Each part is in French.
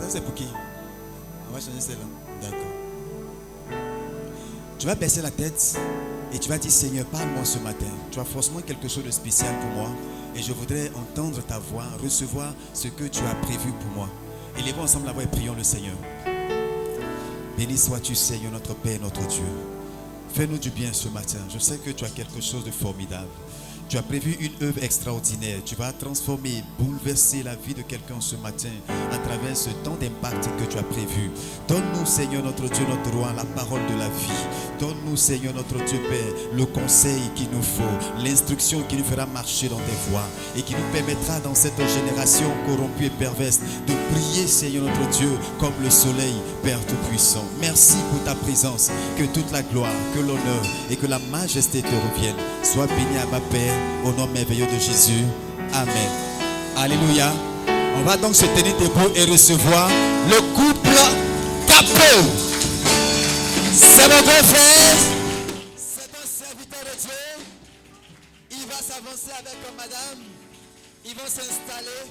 Ça c'est pour qui? On va changer celle-là. D'accord. Tu vas baisser la tête et tu vas dire Seigneur, parle-moi ce matin. Tu as forcément quelque chose de spécial pour moi. Et je voudrais entendre ta voix, recevoir ce que tu as prévu pour moi. Élevons ensemble la voix et prions le Seigneur. Béni sois-tu Seigneur notre Père, notre Dieu. Fais-nous du bien ce matin. Je sais que tu as quelque chose de formidable. Tu as prévu une œuvre extraordinaire. Tu vas transformer, bouleverser la vie de quelqu'un ce matin à travers ce temps d'impact que tu as prévu. Donne-nous, Seigneur notre Dieu, notre roi, la parole de la vie. Donne-nous, Seigneur notre Dieu, Père, le conseil qu'il nous faut, l'instruction qui nous fera marcher dans tes voies et qui nous permettra dans cette génération corrompue et perverse de briller, Seigneur notre Dieu, comme le soleil, Père Tout-Puissant. Merci pour ta présence. Que toute la gloire, que l'honneur et que la majesté te reviennent. Sois béni à ma Père. Au nom merveilleux de Jésus. Amen. Alléluia. On va donc se tenir debout et recevoir le couple Capot. C'est mon grand frère. C'est un serviteur de Dieu. Il va s'avancer avec madame. Ils vont s'installer.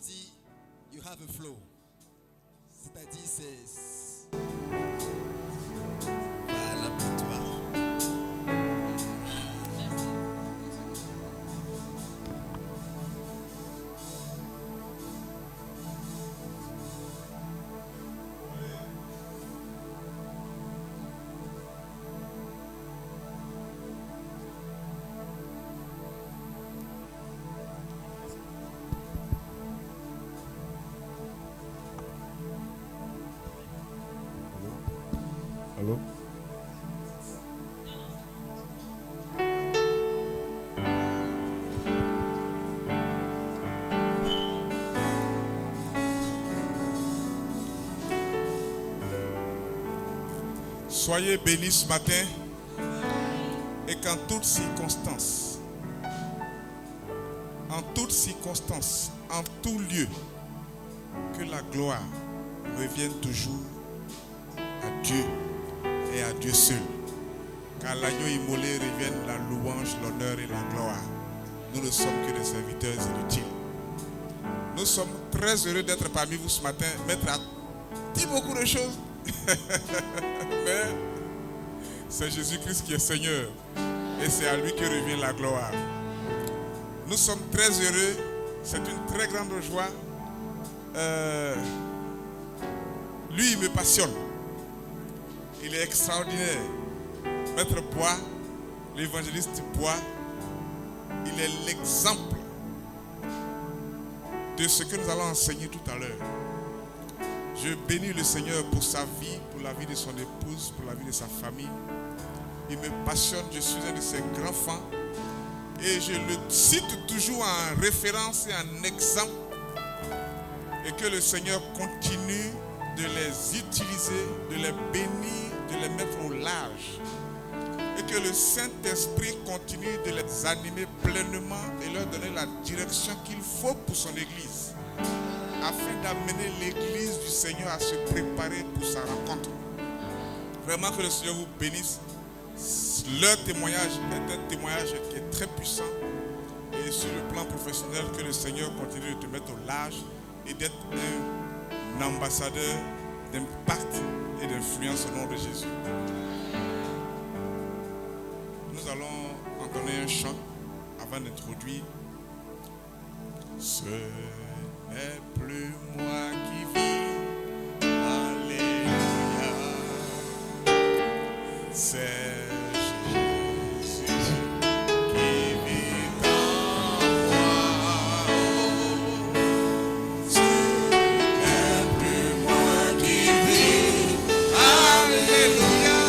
Dit, you have a flow. C'est-à-dire, c'est... Voilà pour toi. Allô? Soyez bénis ce matin et qu'en toutes circonstances, en tout lieu, que la gloire revienne toujours à Dieu et à Dieu seul. Qu'à l'agneau immolé revienne la louange, l'honneur et la gloire. Nous ne sommes que des serviteurs inutiles. Nous sommes très heureux d'être parmi vous ce matin. Maître a dit beaucoup de choses. Mais c'est Jésus-Christ qui est Seigneur. Et c'est à lui que revient la gloire. Nous sommes très heureux. C'est une très grande joie. Lui, il me passionne. Il est extraordinaire. Maître Bois, l'évangéliste Bois, il est l'exemple de ce que nous allons enseigner tout à l'heure. Je bénis le Seigneur pour sa vie, pour la vie de son épouse, pour la vie de sa famille. Il me passionne, je suis un de ses grands fans. Et je le cite toujours en référence et en exemple. Et que le Seigneur continue de les utiliser, de les bénir, de les mettre au large. Et que le Saint-Esprit continue de les animer pleinement et leur donner la direction qu'il faut pour son Église, afin d'amener l'Église du Seigneur à se préparer pour sa rencontre. Vraiment que le Seigneur vous bénisse. Leur témoignage est un témoignage qui est très puissant. Et sur le plan professionnel, que le Seigneur continue de te mettre au large et d'être un ambassadeur d'impact et d'influence au nom de Jésus. Nous allons entonner un chant avant d'introduire. Ce n'est plus moi qui vis, alléluia. C'est Jésus qui vit en moi. Ce n'est plus moi qui vis, alléluia.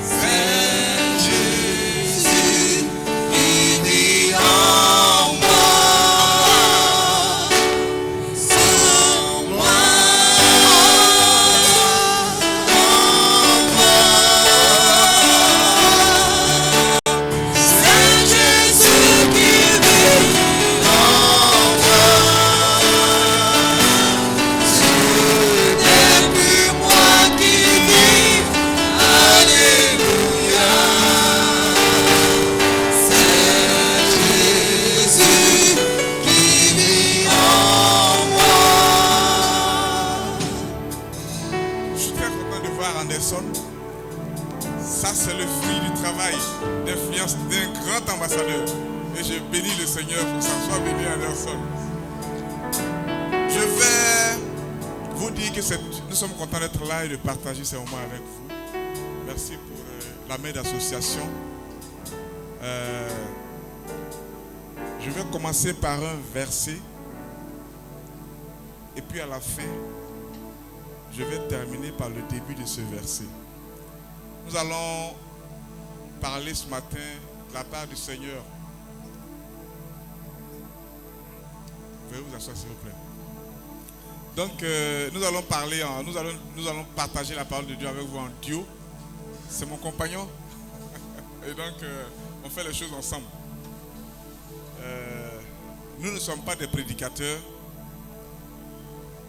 C'est Jésus qui vit en moi. Anderson. Ça, c'est le fruit du travail d'influence d'un grand ambassadeur. Et je bénis le Seigneur pour ça. Sois béni, Anderson. Je vais vous dire que nous sommes contents d'être là et de partager ces moments avec vous. Merci pour la main d'association. Je vais commencer par un verset. Et puis à la fin, je vais terminer par le début de ce verset. Nous allons parler ce matin de la part du Seigneur. Veuillez vous asseoir, s'il vous plaît. Donc, nous allons parler, nous allons partager la parole de Dieu avec vous en duo. C'est mon compagnon. Et donc, on fait les choses ensemble. Nous ne sommes pas des prédicateurs.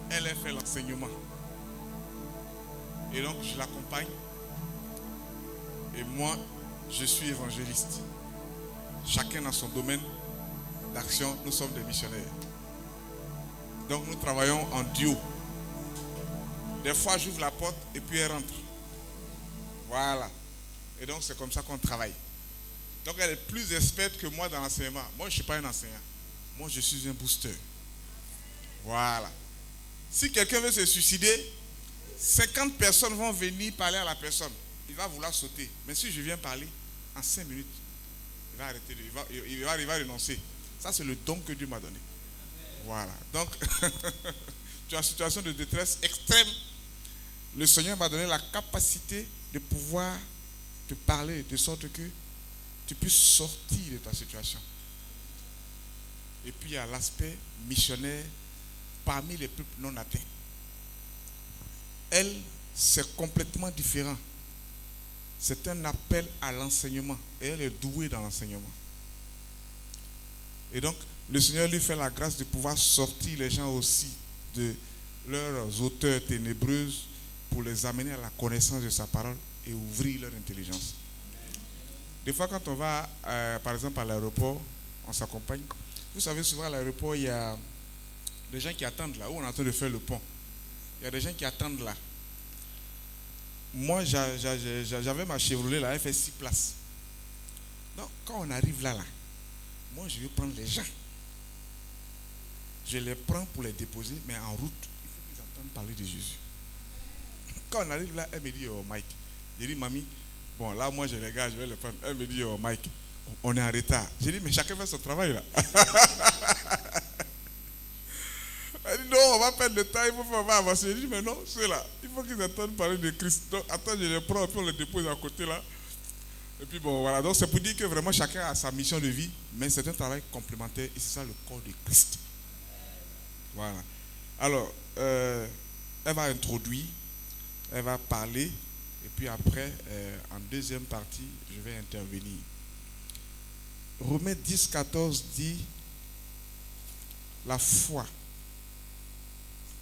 Elle a fait l'enseignement. Et donc, je l'accompagne. Et moi, je suis évangéliste. Chacun dans son domaine d'action, nous sommes des missionnaires. Donc, nous travaillons en duo. Des fois, j'ouvre la porte et puis elle rentre. Voilà. Et donc, c'est comme ça qu'on travaille. Donc, elle est plus experte que moi dans l'enseignement. Moi, je ne suis pas un enseignant. Moi, je suis un booster. Voilà. Si quelqu'un veut se suicider, 50 personnes vont venir parler à la personne. Il va vouloir sauter. Mais si je viens parler, en 5 minutes, il va arrêter, il va renoncer. Ça, c'est le don que Dieu m'a donné. Voilà. Donc, tu es en situation de détresse extrême. Le Seigneur m'a donné la capacité de pouvoir te parler de sorte que tu puisses sortir de ta situation. Et puis, il y a l'aspect missionnaire parmi les peuples non atteints. Elle, c'est complètement différent. C'est un appel à l'enseignement. Et elle est douée dans l'enseignement. Et donc, le Seigneur lui fait la grâce de pouvoir sortir les gens aussi de leurs auteurs ténébreuses pour les amener à la connaissance de sa parole et ouvrir leur intelligence. Des fois, quand on va, par exemple, à l'aéroport, on s'accompagne. Vous savez, souvent à l'aéroport, il y a des gens qui attendent là, où on est en train de faire le pont. Il y a des gens qui attendent là. Moi, j'avais ma Chevrolet là, elle fait 6 places. Donc, quand on arrive là, moi, je vais prendre les gens. Je les prends pour les déposer, mais en route, il faut qu'ils entendent parler de Jésus. Quand on arrive là, elle me dit, oh Mike. J'ai dit, mamie, bon, là, moi, je les gars, je vais les prendre. Elle me dit, oh Mike, on est en retard. J'ai dit, mais chacun fait son travail là. Elle dit, non, on va perdre le temps, on va avancer. J'ai dit, mais non, c'est là. Il faut qu'ils entendent parler de Christ. Donc, attends, je les prends, puis on les dépose à côté là. Et puis bon, voilà. Donc, c'est pour dire que vraiment, chacun a sa mission de vie, mais c'est un travail complémentaire et c'est ça le corps de Christ. Voilà. Alors, elle va introduire, elle va parler, et puis après, en deuxième partie, je vais intervenir. Romains 10, 14 dit, la foi.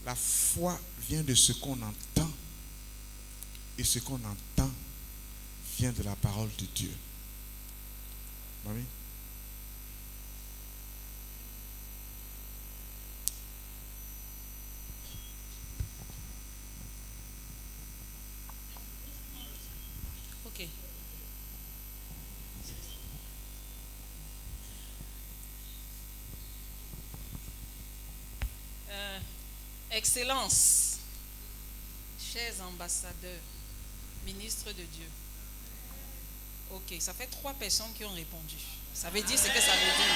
La foi vient de ce qu'on entend. Et ce qu'on entend vient de la parole de Dieu. Mamie? Ok. Excellence, chers ambassadeurs, ministres de Dieu. Ok, ça fait 3 personnes qui ont répondu. Ça veut dire ce que ça veut dire.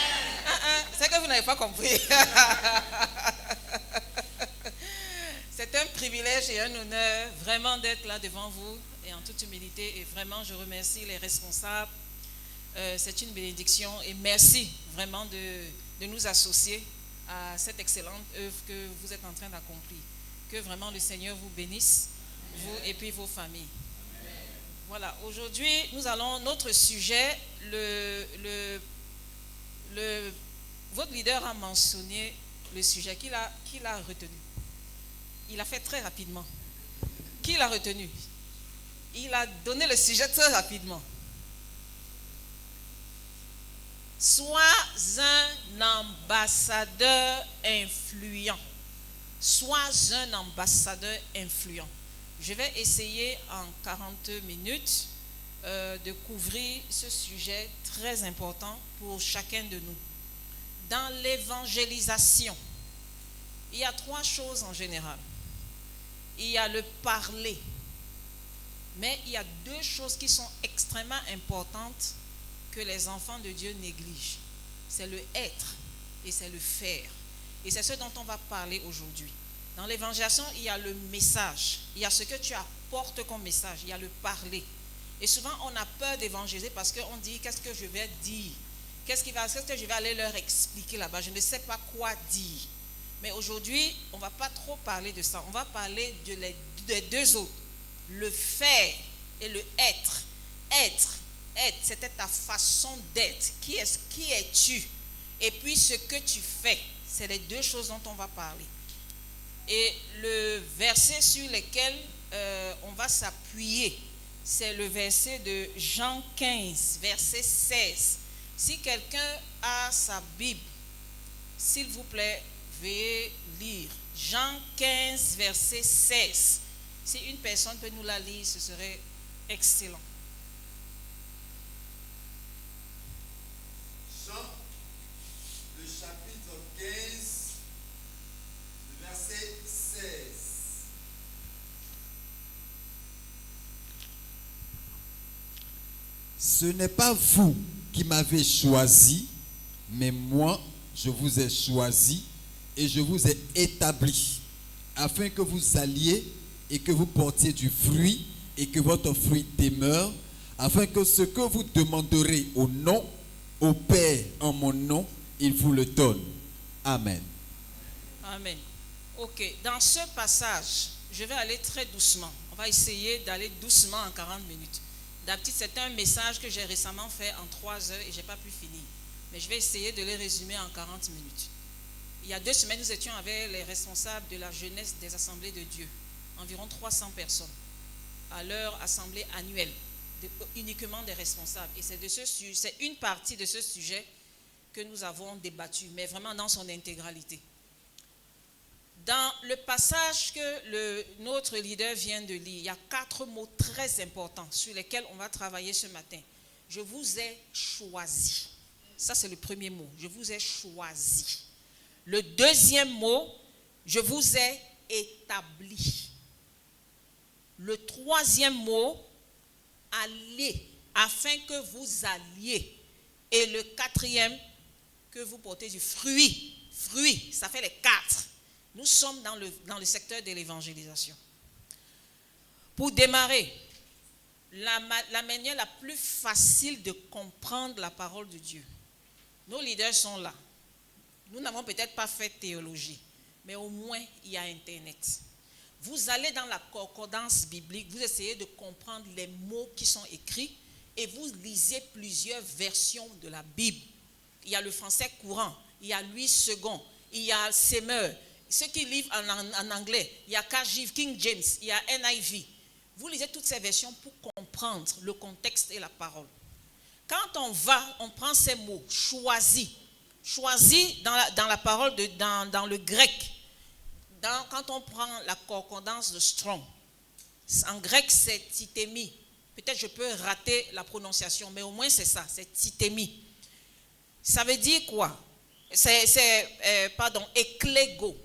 C'est que vous n'avez pas compris. C'est un privilège et un honneur vraiment d'être là devant vous et en toute humilité. Et vraiment, je remercie les responsables. C'est une bénédiction et merci vraiment de nous associer à cette excellente œuvre que vous êtes en train d'accomplir. Que vraiment le Seigneur vous bénisse, vous et puis vos familles. Voilà, aujourd'hui, nous allons, notre sujet, votre leader a mentionné le sujet qu'il a retenu. Il a fait très rapidement. Qui l'a retenu? Il a donné le sujet très rapidement. Sois un ambassadeur influent. Sois un ambassadeur influent. Je vais essayer en 40 minutes de couvrir ce sujet très important pour chacun de nous. Dans l'évangélisation, il y a 3 choses en général. Il y a le parler, mais il y a 2 choses qui sont extrêmement importantes que les enfants de Dieu négligent. C'est le être et c'est le faire. Et c'est ce dont on va parler aujourd'hui. Dans l'évangélisation, il y a le message. Il y a ce que tu apportes comme message. Il y a le parler. Et souvent, on a peur d'évangéliser parce qu'on dit, qu'est-ce que je vais dire? Qu'est-ce que je vais aller leur expliquer là-bas? Je ne sais pas quoi dire. Mais aujourd'hui, on ne va pas trop parler de ça. On va parler des 2 autres. Le faire et le être. Être, c'était ta façon d'être. Qui es-tu? Et puis ce que tu fais. C'est les 2 choses dont on va parler. Et le verset sur lequel on va s'appuyer, c'est le verset de Jean 15, verset 16. Si quelqu'un a sa Bible, s'il vous plaît, veuillez lire. Jean 15, verset 16. Si une personne peut nous la lire, ce serait excellent. Jean, le chapitre 15, le verset 16. Ce n'est pas vous qui m'avez choisi, mais moi, je vous ai choisi et je vous ai établi, afin que vous alliez et que vous portiez du fruit et que votre fruit demeure, afin que ce que vous demanderez au Père en mon nom, il vous le donne. Amen. Amen. Ok, dans ce passage, je vais aller très doucement. On va essayer d'aller doucement en 40 minutes. D'habitude, c'est un message que j'ai récemment fait en 3 heures et je n'ai pas pu finir. Mais je vais essayer de les résumer en 40 minutes. Il y a 2 semaines, nous étions avec les responsables de la jeunesse des assemblées de Dieu. Environ 300 personnes à leur assemblée annuelle, uniquement des responsables. Et c'est une partie de ce sujet que nous avons débattu, mais vraiment dans son intégralité. Dans le passage que notre leader vient de lire, il y a 4 mots très importants sur lesquels on va travailler ce matin. Je vous ai choisi. Ça, c'est le premier mot. Je vous ai choisi. Le deuxième mot, je vous ai établi. Le troisième mot, allez, afin que vous alliez. Et le 4e, que vous portez du fruit. Fruit, ça fait les 4. Nous sommes dans le secteur de l'évangélisation. Pour démarrer, la manière la plus facile de comprendre la parole de Dieu. Nos leaders sont là. Nous n'avons peut-être pas fait théologie, mais au moins il y a Internet. Vous allez dans la concordance biblique, vous essayez de comprendre les mots qui sont écrits et vous lisez plusieurs versions de la Bible. Il y a le français courant, il y a Louis II, il y a Semeur. Ceux qui lisent en anglais, il y a KJV, King James, il y a NIV. Vous lisez toutes ces versions pour comprendre le contexte et la parole. Quand on prend ces mots, choisi. Choisi dans la parole, dans le grec. Quand on prend la concordance de Strong, en grec c'est titémi. Peut-être je peux rater la prononciation, mais au moins c'est ça, c'est titémi. Ça veut dire quoi? Éclégo.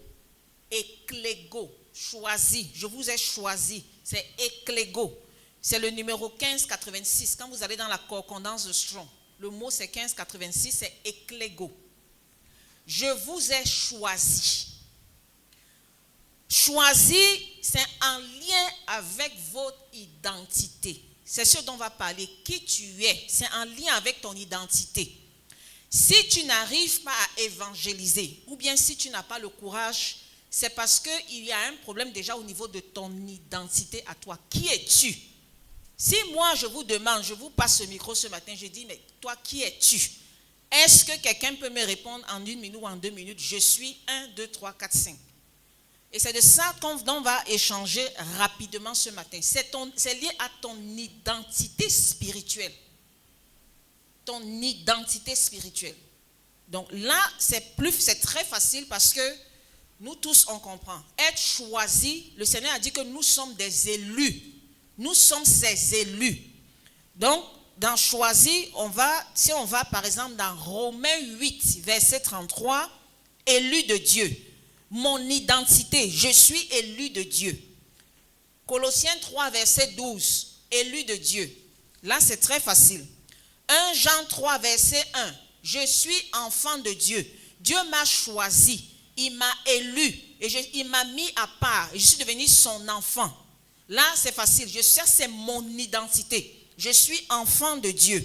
Éclégo, choisi, je vous ai choisi, c'est éclégo. C'est le numéro 1586. Quand vous allez dans la concordance de Strong, le mot c'est 1586, c'est éclégo. Je vous ai choisi. Choisi, c'est en lien avec votre identité. C'est ce dont on va parler. Qui tu es, c'est en lien avec ton identité. Si tu n'arrives pas à évangéliser, ou bien si tu n'as pas le courage, c'est parce qu'il y a un problème déjà au niveau de ton identité à toi. Qui es-tu? Si moi je vous demande, je vous passe ce micro ce matin, je dis, mais toi qui es-tu? Est-ce que quelqu'un peut me répondre en 1 minute ou en 2 minutes? Je suis 1, 2, 3, 4, 5. Et c'est de ça qu'on va échanger rapidement ce matin. C'est lié à ton identité spirituelle. Ton identité spirituelle. Donc là, c'est très facile parce que Nous tous, on comprend. Être choisi, le Seigneur a dit que nous sommes des élus. Nous sommes ses élus. Donc, dans choisi, si on va par exemple dans Romains 8, verset 33, élu de Dieu. Mon identité, je suis élu de Dieu. Colossiens 3, verset 12, élu de Dieu. Là, c'est très facile. 1 Jean 3, verset 1, je suis enfant de Dieu. Dieu m'a choisi, il m'a élu et il m'a mis à part. Je suis devenu son enfant. Là, c'est facile. C'est mon identité. Je suis enfant de Dieu.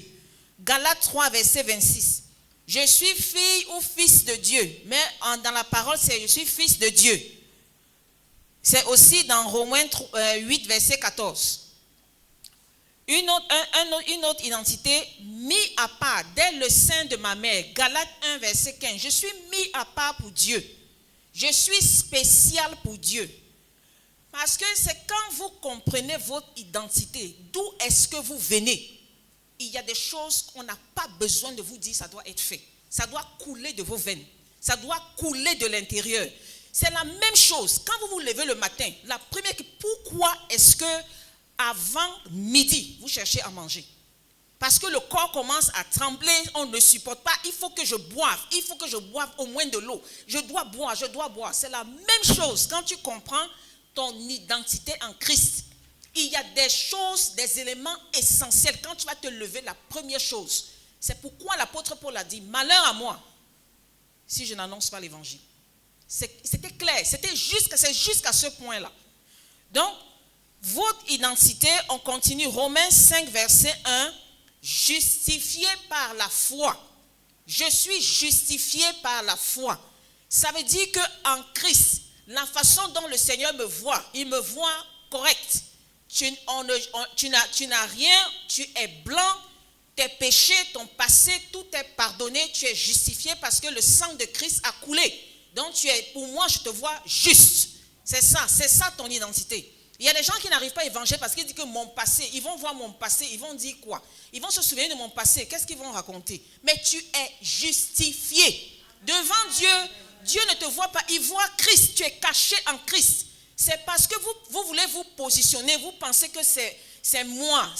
Galates 3, verset 26. Je suis fille ou fils de Dieu. Mais dans la parole, c'est je suis fils de Dieu. C'est aussi dans Romains 8, verset 14. Une autre identité, mis à part dès le sein de ma mère. Galates 1, verset 15. Je suis mis à part pour Dieu. Je suis spécial pour Dieu. Parce que c'est quand vous comprenez votre identité, d'où est-ce que vous venez. Il y a des choses qu'on n'a pas besoin de vous dire, ça doit être fait. Ça doit couler de vos veines. Ça doit couler de l'intérieur. C'est la même chose. Quand vous vous levez le matin, la première question, pourquoi est-ce que avant midi, vous cherchez à manger? Parce que le corps commence à trembler, on ne supporte pas. Il faut que je boive au moins de l'eau. Je dois boire. C'est la même chose quand tu comprends ton identité en Christ. Il y a des choses, des éléments essentiels. Quand tu vas te lever, la première chose, c'est pourquoi l'apôtre Paul a dit, malheur à moi, si je n'annonce pas l'évangile. C'était clair, c'est jusqu'à ce point-là. Donc, votre identité, on continue, Romains 5, verset 1, justifié par la foi. Je suis justifié par la foi. Ça veut dire qu'en Christ, la façon dont le Seigneur me voit, il me voit correct. Tu n'as rien, tu es blanc, tes péchés, ton passé, tout est pardonné, tu es justifié parce que le sang de Christ a coulé. Donc pour moi, je te vois juste. C'est ça ton identité. Il y a des gens qui n'arrivent pas à évangéliser parce qu'ils disent que mon passé, ils vont voir mon passé, ils vont dire quoi? Ils vont se souvenir de mon passé, qu'est-ce qu'ils vont raconter? Mais tu es justifié. Devant Dieu, Dieu ne te voit pas, il voit Christ, tu es caché en Christ. C'est parce que vous voulez vous positionner, vous pensez que c'est moi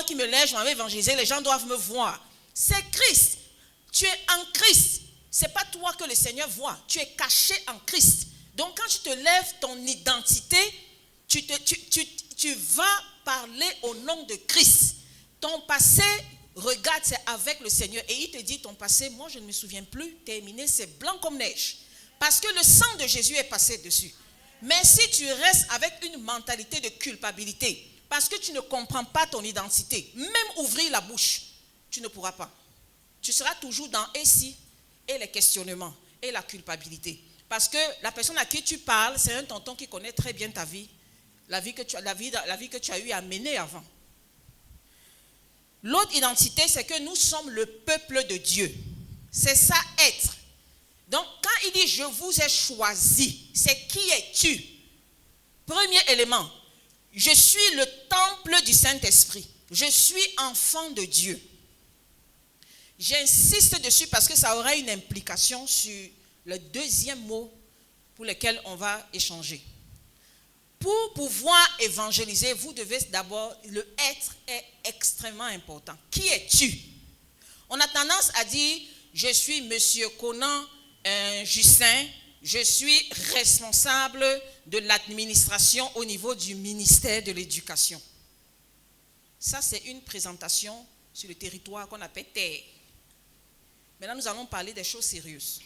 qui me lève, je m'en vais évangéliser, les gens doivent me voir. C'est Christ, tu es en Christ. Ce n'est pas toi que le Seigneur voit, tu es caché en Christ. Donc quand tu te lèves, ton identité, tu vas parler au nom de Christ. Ton passé, regarde, c'est avec le Seigneur. Et il te dit, ton passé, moi je ne me souviens plus, terminé, c'est blanc comme neige. Parce que le sang de Jésus est passé dessus. Mais si tu restes avec une mentalité de culpabilité, parce que tu ne comprends pas ton identité, même ouvrir la bouche, tu ne pourras pas. Tu seras toujours dans et si, et les questionnements, et la culpabilité. Parce que la personne à qui tu parles, c'est un tonton qui connaît très bien ta vie, la vie que tu as eu à mener avant. L'autre identité, c'est que nous sommes le peuple de Dieu. C'est ça être. Donc, quand il dit « je vous ai choisi », c'est qui es-tu? Premier élément, je suis le temple du Saint-Esprit. Je suis enfant de Dieu. J'insiste dessus parce que ça aura une implication sur le deuxième mot pour lequel on va échanger. Pour pouvoir évangéliser, vous devez d'abord, le être est extrêmement important. Qui es-tu? On a tendance à dire, je suis monsieur Conan Justin, je suis responsable de l'administration au niveau du ministère de l'Éducation. Ça, c'est une présentation sur le territoire qu'on appelle terre. Maintenant, nous allons parler des choses sérieuses.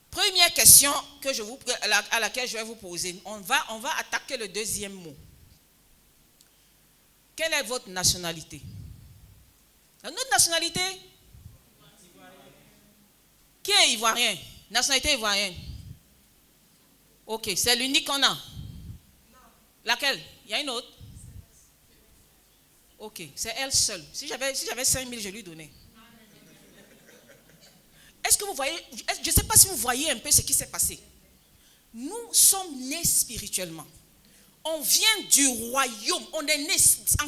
Première question à laquelle je vais vous poser. On va attaquer le deuxième mot. Quelle est votre nationalité? Notre nationalité? Qui est ivoirien? Nationalité ivoirienne? Ok, c'est l'unique qu'on a. Laquelle? Il y a une autre? Ok, c'est elle seule. Si j'avais 5 000, je lui donnais. Est-ce que vous voyez, je ne sais pas si vous voyez un peu ce qui s'est passé. Nous sommes nés spirituellement. On vient du royaume. On est nés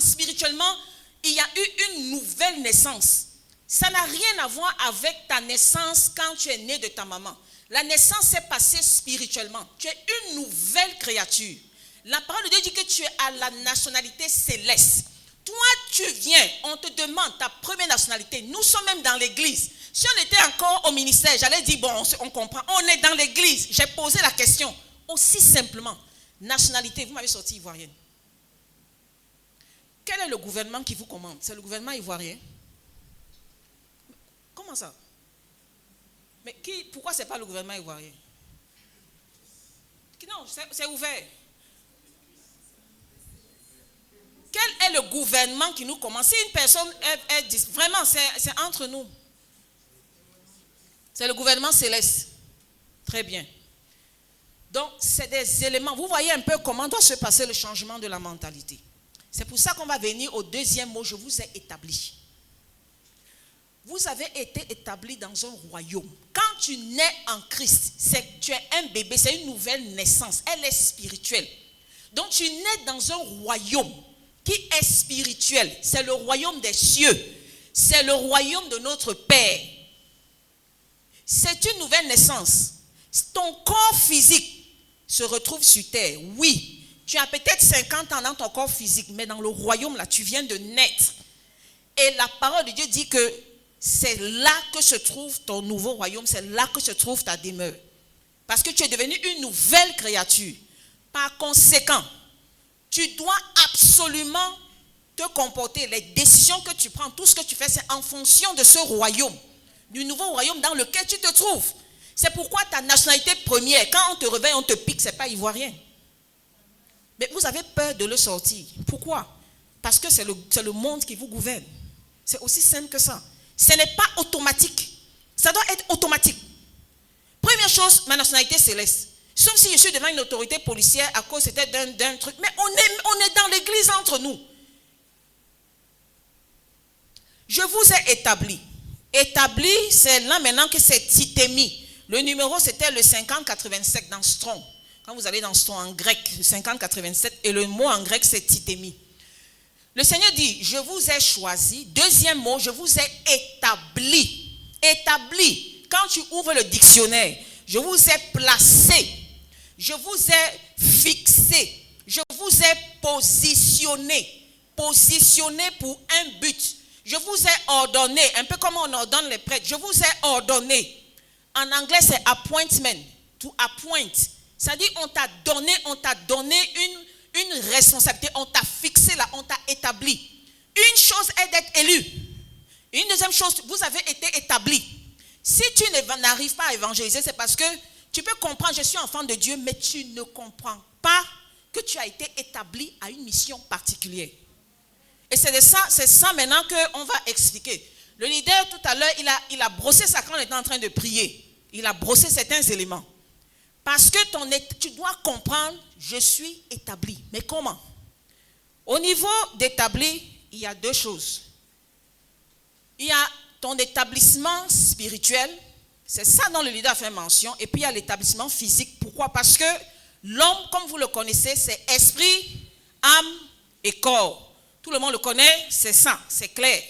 spirituellement. Il y a eu une nouvelle naissance. Ça n'a rien à voir avec ta naissance quand tu es né de ta maman. La naissance s'est passée spirituellement. Tu es une nouvelle créature. La parole de Dieu dit que tu es à la nationalité céleste. Toi, tu viens, on te demande ta première nationalité. Nous sommes même dans l'église. Si on était encore au ministère, j'allais dire, bon, on comprend. On est dans l'église. J'ai posé la question. Aussi simplement, nationalité, vous m'avez sorti ivoirienne. Quel est le gouvernement qui vous commande? C'est le gouvernement ivoirien? Comment ça? Mais pourquoi ce n'est pas le gouvernement ivoirien? Non, c'est ouvert. Quel est le gouvernement qui nous commande? Si une personne est vraiment, c'est entre nous. C'est le gouvernement céleste. Très bien. Donc, c'est des éléments. Vous voyez un peu comment doit se passer le changement de la mentalité. C'est pour ça qu'on va venir au deuxième mot. Je vous ai établi. Vous avez été établi dans un royaume. Quand tu nais en Christ, tu es un bébé, c'est une nouvelle naissance. Elle est spirituelle. Donc, tu nais dans un royaume qui est spirituel. C'est le royaume des cieux. C'est le royaume de notre Père. C'est une nouvelle naissance. Ton corps physique se retrouve sur terre. Oui, tu as peut-être 50 ans dans ton corps physique, mais dans le royaume, là, tu viens de naître. Et la parole de Dieu dit que c'est là que se trouve ton nouveau royaume, c'est là que se trouve ta demeure. Parce que tu es devenu une nouvelle créature. Par conséquent, tu dois absolument te comporter. Les décisions que tu prends, tout ce que tu fais, c'est en fonction de ce royaume, du nouveau royaume dans lequel tu te trouves. C'est pourquoi ta nationalité première, quand on te réveille, on te pique, ce n'est pas ivoirien. Mais vous avez peur de le sortir. Pourquoi? Parce que c'est le monde qui vous gouverne. C'est aussi simple que ça. Ce n'est pas automatique. Ça doit être automatique. Première chose, ma nationalité céleste. Sauf si je suis devant une autorité policière à cause c'était d'un truc. Mais on est dans l'église entre nous. Je vous ai établi. Établi, c'est là maintenant que c'est titémi. Le numéro, c'était le 5087 dans Strong. Quand vous allez dans Strong en grec, le 5087, et le mot en grec, c'est titémi. Le Seigneur dit, je vous ai choisi. Deuxième mot, je vous ai établi. Établi. Quand tu ouvres le dictionnaire, je vous ai placé. Je vous ai fixé. Je vous ai positionné. Positionné pour un but. Je vous ai ordonné, un peu comme on ordonne les prêtres. Je vous ai ordonné. En anglais, c'est appointment. To appoint. C'est-à-dire, on t'a donné une responsabilité. On t'a fixé là, on t'a établi. Une chose est d'être élu. Une deuxième chose, vous avez été établi. Si tu n'arrives pas à évangéliser, c'est parce que tu peux comprendre, je suis enfant de Dieu, mais tu ne comprends pas que tu as été établi à une mission particulière. Et c'est ça maintenant qu'on va expliquer. Le leader, tout à l'heure, il a brossé ça quand on était en train de prier. Il a brossé certains éléments. Parce que tu dois comprendre, je suis établi. Mais comment? Au niveau d'établi, il y a deux choses. Il y a ton établissement spirituel, c'est ça dont le leader a fait mention, et puis il y a l'établissement physique. Pourquoi? Parce que l'homme, comme vous le connaissez, c'est esprit, âme et corps. Tout le monde le connaît, c'est ça, c'est clair.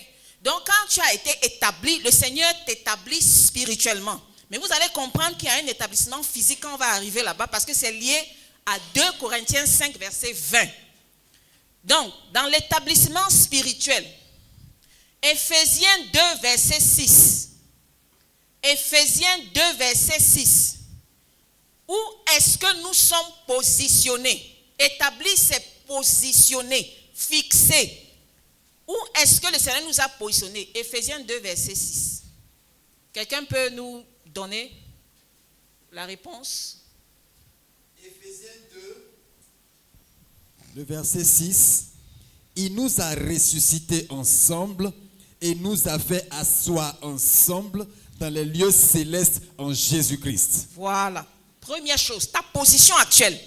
Donc quand tu as été établi, le Seigneur t'établit spirituellement. Mais vous allez comprendre qu'il y a un établissement physique quand on va arriver là-bas, parce que c'est lié à 2 Corinthiens 5, verset 20. Donc, dans l'établissement spirituel, Éphésiens 2, verset 6. Éphésiens 2, verset 6. Où est-ce que nous sommes positionnés? Établi, c'est positionné, fixé. Où est-ce que le Seigneur nous a positionnés? Éphésiens 2, verset 6. Quelqu'un peut nous donner la réponse? Éphésiens 2, le verset 6. Il nous a ressuscités ensemble et nous a fait asseoir ensemble dans les lieux célestes en Jésus-Christ. Voilà. Première chose, ta position actuelle.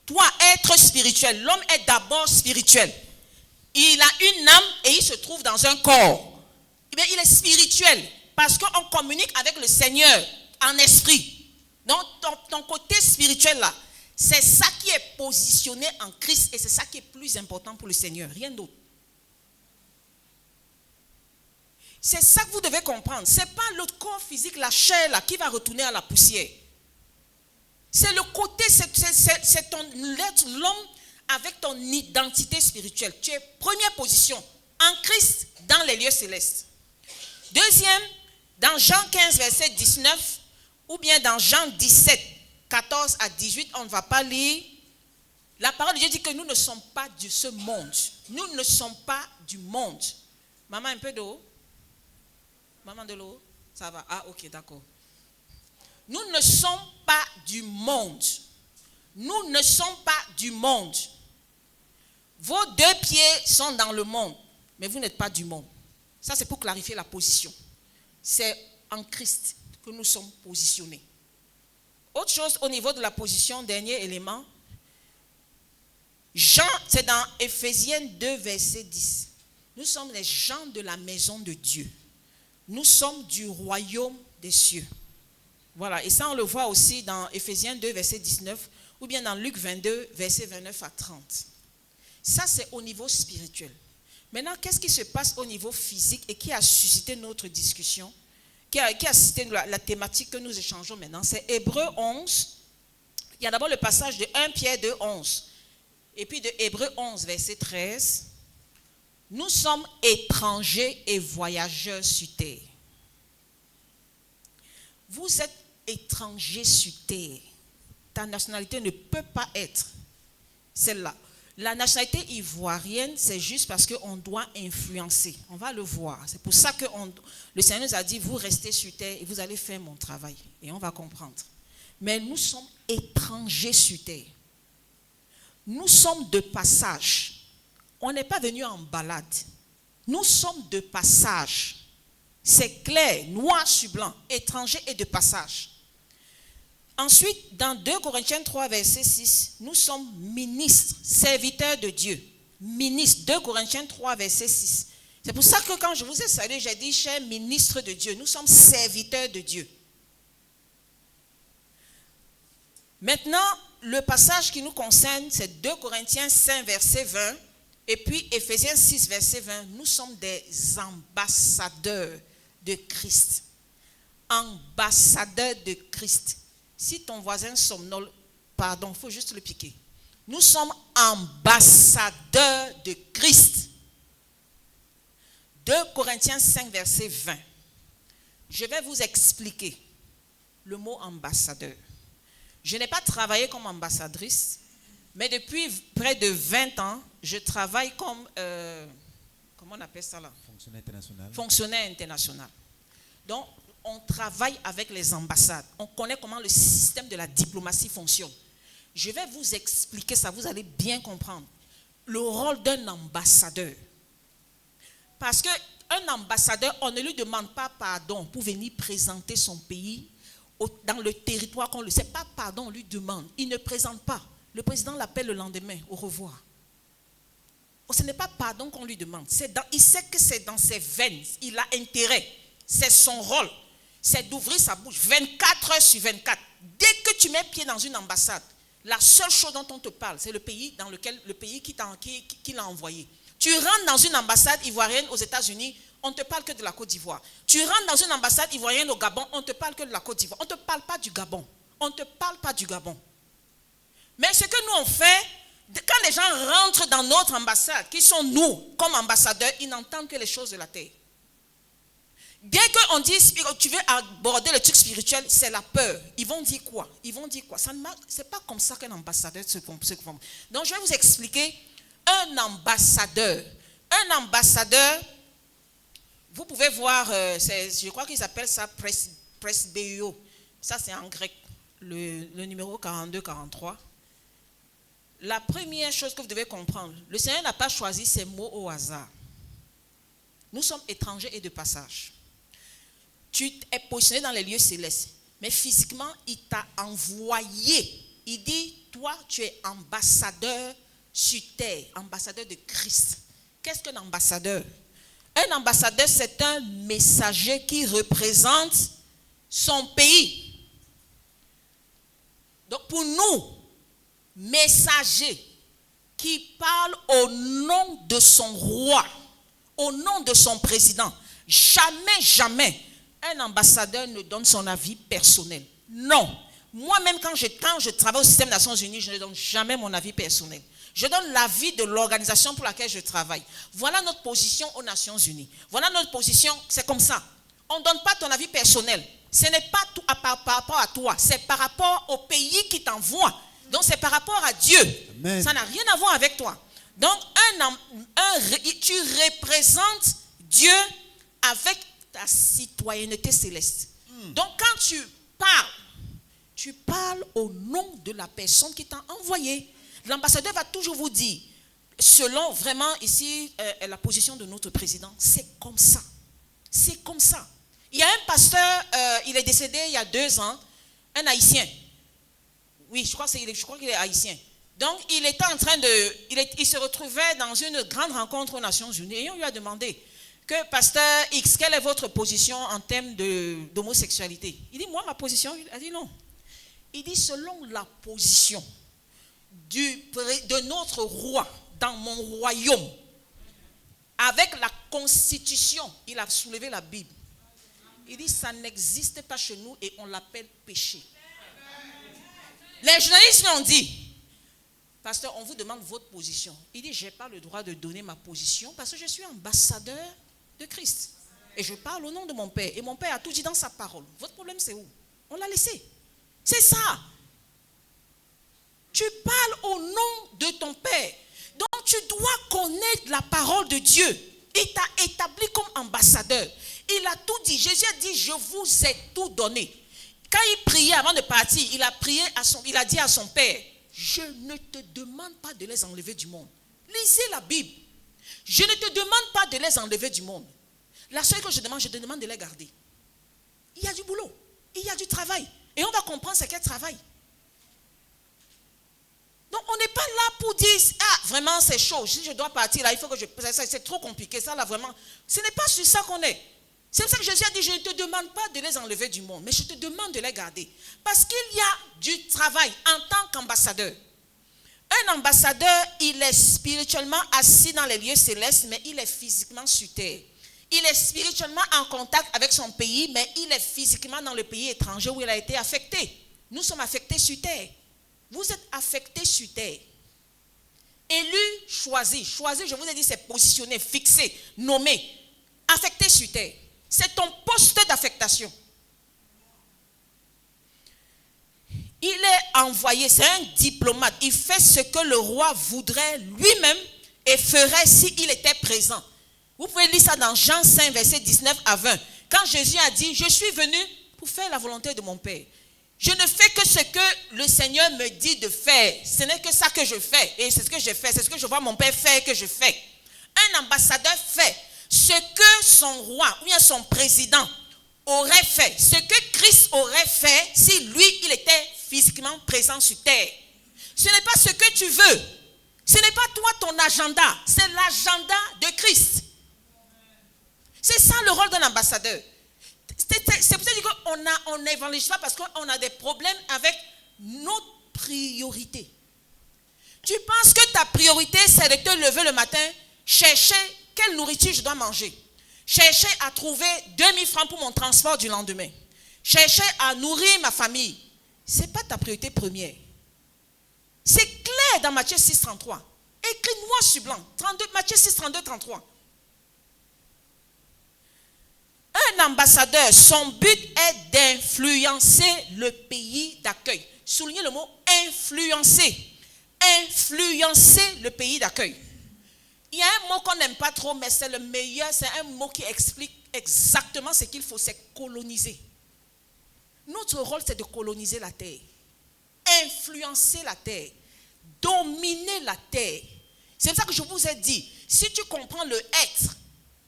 Toi, être spirituel, l'homme est d'abord spirituel. Il a une âme et il se trouve dans un corps. Mais il est spirituel parce qu'on communique avec le Seigneur en esprit. Donc, ton côté spirituel là, c'est ça qui est positionné en Christ et c'est ça qui est plus important pour le Seigneur, rien d'autre. C'est ça que vous devez comprendre. Ce n'est pas le corps physique, la chair là, qui va retourner à la poussière. C'est le côté, c'est ton être, l'homme avec ton identité spirituelle. Tu es première position en Christ dans les lieux célestes. Deuxième, dans Jean 15, verset 19, ou bien dans Jean 17, 14 à 18, on ne va pas lire. La parole de Dieu dit que nous ne sommes pas de ce monde. Nous ne sommes pas du monde. Maman, un peu d'eau? Maman, de l'eau? Ça va? Ah, ok, d'accord. Nous ne sommes pas du monde. Nous ne sommes pas du monde. Vos deux pieds sont dans le monde, mais vous n'êtes pas du monde. Ça, c'est pour clarifier la position. C'est en Christ que nous sommes positionnés. Autre chose au niveau de la position, dernier élément. Jean, c'est dans Éphésiens 2, verset 10. Nous sommes les gens de la maison de Dieu. Nous sommes du royaume des cieux. Voilà, et ça on le voit aussi dans Éphésiens 2, verset 19, ou bien dans Luc 22, verset 29 à 30. Ça, c'est au niveau spirituel. Maintenant, qu'est-ce qui se passe au niveau physique et qui a suscité notre discussion, qui a suscité la thématique que nous échangeons maintenant? C'est Hébreux 11. Il y a d'abord le passage de 1 Pierre 2, 11. Et puis de Hébreux 11, verset 13. Nous sommes étrangers et voyageurs sur terre. Vous êtes étranger sur terre. Ta nationalité ne peut pas être celle-là. La nationalité ivoirienne, c'est juste parce qu'on doit influencer. On va le voir. C'est pour ça que le Seigneur nous a dit, vous restez sur terre et vous allez faire mon travail. Et on va comprendre. Mais nous sommes étrangers sur terre. Nous sommes de passage. On n'est pas venu en balade. Nous sommes de passage. C'est clair, noir sur blanc, étrangers et de passage. Ensuite, dans 2 Corinthiens 3, verset 6, nous sommes ministres, serviteurs de Dieu. Ministres, 2 Corinthiens 3, verset 6. C'est pour ça que quand je vous ai salué, j'ai dit, chers ministres de Dieu, nous sommes serviteurs de Dieu. Maintenant, le passage qui nous concerne, c'est 2 Corinthiens 5, verset 20, et puis Éphésiens 6, verset 20. Nous sommes des ambassadeurs de Christ. Ambassadeurs de Christ. Si ton voisin somnole, pardon, il faut juste le piquer. Nous sommes ambassadeurs de Christ. 2 Corinthiens 5, verset 20. Je vais vous expliquer le mot ambassadeur. Je n'ai pas travaillé comme ambassadrice, mais depuis près de 20 ans, je travaille comme, comment on appelle ça là? Fonctionnaire international. Fonctionnaire international. Donc, on travaille avec les ambassades. On connaît comment le système de la diplomatie fonctionne. Je vais vous expliquer ça, vous allez bien comprendre. Le rôle d'un ambassadeur. Parce qu'un ambassadeur, on ne lui demande pas pardon pour venir présenter son pays dans le territoire qu'on le sait. Pas pardon, on lui demande. Il ne présente pas. Le président l'appelle le lendemain, au revoir. Ce n'est pas pardon qu'on lui demande. Il sait que c'est dans ses veines. Il a intérêt. C'est son rôle. C'est d'ouvrir sa bouche 24 heures sur 24. Dès que tu mets pied dans une ambassade, la seule chose dont on te parle, c'est le pays qui l'a envoyé. Tu rentres dans une ambassade ivoirienne aux États-Unis, on ne te parle que de la Côte d'Ivoire. Tu rentres dans une ambassade ivoirienne au Gabon, on ne te parle que de la Côte d'Ivoire. On ne te parle pas du Gabon. On ne te parle pas du Gabon. Mais ce que nous on fait, quand les gens rentrent dans notre ambassade, qui sont nous comme ambassadeurs, ils n'entendent que les choses de la terre. Dès qu'on dit tu veux aborder le truc spirituel, c'est la peur. Ils vont dire quoi? Ils vont dire quoi? Ce n'est pas comme ça qu'un ambassadeur se comporte. Donc je vais vous expliquer un ambassadeur. Un ambassadeur, vous pouvez voir, je crois qu'ils appellent ça presbéo. Ça c'est en grec, le numéro 42-43. La première chose que vous devez comprendre, le Seigneur n'a pas choisi ces mots au hasard. Nous sommes étrangers et de passage. Tu es positionné dans les lieux célestes, mais physiquement, il t'a envoyé. Il dit, toi, tu es ambassadeur sur terre, ambassadeur de Christ. Qu'est-ce qu'un ambassadeur? Un ambassadeur, c'est un messager qui représente son pays. Donc, pour nous, messager qui parle au nom de son roi, au nom de son président. Jamais, jamais, un ambassadeur ne donne son avis personnel. Non. Moi-même, quand je travaille au système des Nations Unies, je ne donne jamais mon avis personnel. Je donne l'avis de l'organisation pour laquelle je travaille. Voilà notre position aux Nations Unies. Voilà notre position, c'est comme ça. On ne donne pas ton avis personnel. Ce n'est pas tout par rapport à toi, c'est par rapport au pays qui t'envoie. Donc c'est par rapport à Dieu. Amen. Ça n'a rien à voir avec toi. Donc tu représentes Dieu avec ta citoyenneté céleste. Donc quand tu parles au nom de la personne qui t'a envoyé. L'ambassadeur va toujours vous dire, selon vraiment ici la position de notre président, c'est comme ça. C'est comme ça. Il y a un pasteur, il est décédé il y a 2 ans, un haïtien. Oui, je crois qu'il est haïtien. Donc, il était en train il se retrouvait dans une grande rencontre aux Nations Unies et on lui a demandé que, pasteur X, quelle est votre position en termes d'homosexualité? Il dit, moi, ma position, il a dit non. Il dit, selon la position de notre roi dans mon royaume, avec la constitution, il a soulevé la Bible. Il dit, ça n'existe pas chez nous et on l'appelle péché. Les journalistes lui ont dit, pasteur, on vous demande votre position. Il dit, je n'ai pas le droit de donner ma position parce que je suis ambassadeur de Christ. Et je parle au nom de mon Père. Et mon Père a tout dit dans sa parole. Votre problème, c'est où? On l'a laissé. C'est ça. Tu parles au nom de ton Père. Donc, tu dois connaître la parole de Dieu. Il t'a établi comme ambassadeur. Il a tout dit. Jésus a dit, je vous ai tout donné. Quand il priait avant de partir, il a dit à son Père, je ne te demande pas de les enlever du monde. Lisez la Bible. Je ne te demande pas de les enlever du monde. La seule que je te demande de les garder. Il y a du boulot. Il y a du travail. Et on va comprendre c'est quel travail. Donc on n'est pas là pour dire, ah vraiment c'est chaud, si je dois partir là, il faut que c'est trop compliqué, ça là vraiment. Ce n'est pas sur ça qu'on est. C'est pour ça que Jésus a dit, je ne te demande pas de les enlever du monde, mais je te demande de les garder. Parce qu'il y a du travail en tant qu'ambassadeur. Un ambassadeur, il est spirituellement assis dans les lieux célestes, mais il est physiquement sur terre. Il est spirituellement en contact avec son pays, mais il est physiquement dans le pays étranger où il a été affecté. Nous sommes affectés sur terre. Vous êtes affectés sur terre. Élu, choisi. Choisi, je vous ai dit, c'est positionné, fixé, nommé. Affecté sur terre. C'est ton poste d'affectation. Il est envoyé, c'est un diplomate. Il fait ce que le roi voudrait lui-même et ferait s'il était présent. Vous pouvez lire ça dans Jean 5, verset 19 à 20. Quand Jésus a dit, je suis venu pour faire la volonté de mon Père. Je ne fais que ce que le Seigneur me dit de faire. Ce n'est que ça que je fais. Et c'est ce que je fais. C'est ce que je vois mon Père faire que je fais. Un ambassadeur fait ce que son roi ou bien son président aurait fait. Ce que Christ aurait fait si lui, il était physiquement présent sur terre. Ce n'est pas ce que tu veux. Ce n'est pas toi ton agenda. C'est l'agenda de Christ. C'est ça le rôle d'un ambassadeur. C'est pour ça qu'on n'évangélise pas parce qu'on a des problèmes avec nos priorités. Tu penses que ta priorité, c'est de te lever le matin, chercher quelle nourriture je dois manger, chercher à trouver 2000 francs pour mon transport du lendemain, chercher à nourrir ma famille. Ce n'est pas ta priorité première. C'est clair dans Matthieu 6, 33. Écrit noir sur blanc. Matthieu 6, 32, 33. Un ambassadeur, son but est d'influencer le pays d'accueil. Soulignez le mot influencer. Influencer le pays d'accueil. Il y a un mot qu'on n'aime pas trop, mais c'est le meilleur. C'est un mot qui explique exactement ce qu'il faut, c'est coloniser. Notre rôle, c'est de coloniser la terre. Influencer la terre. Dominer la terre. C'est pour ça que je vous ai dit, si tu comprends le être,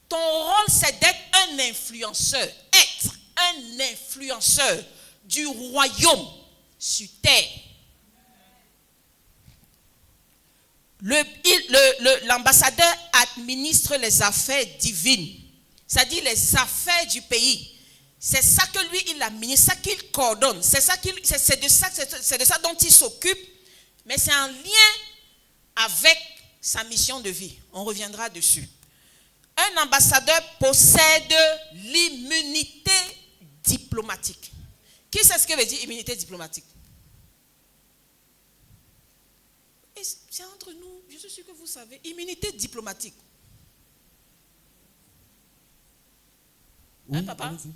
ton rôle, c'est d'être un influenceur. Être un influenceur du royaume sur terre. L'ambassadeur administre les affaires divines. C'est-à-dire les affaires du pays. C'est ça que lui, il administre, ça qu'il coordonne. C'est de ça dont il s'occupe. Mais c'est en lien avec sa mission de vie. On reviendra dessus. Un ambassadeur possède l'immunité diplomatique. Qui sait ce que veut dire immunité diplomatique? Et c'est entre nous, je suis sûr que vous savez, immunité diplomatique. Oui, Hein, papa? allez-y.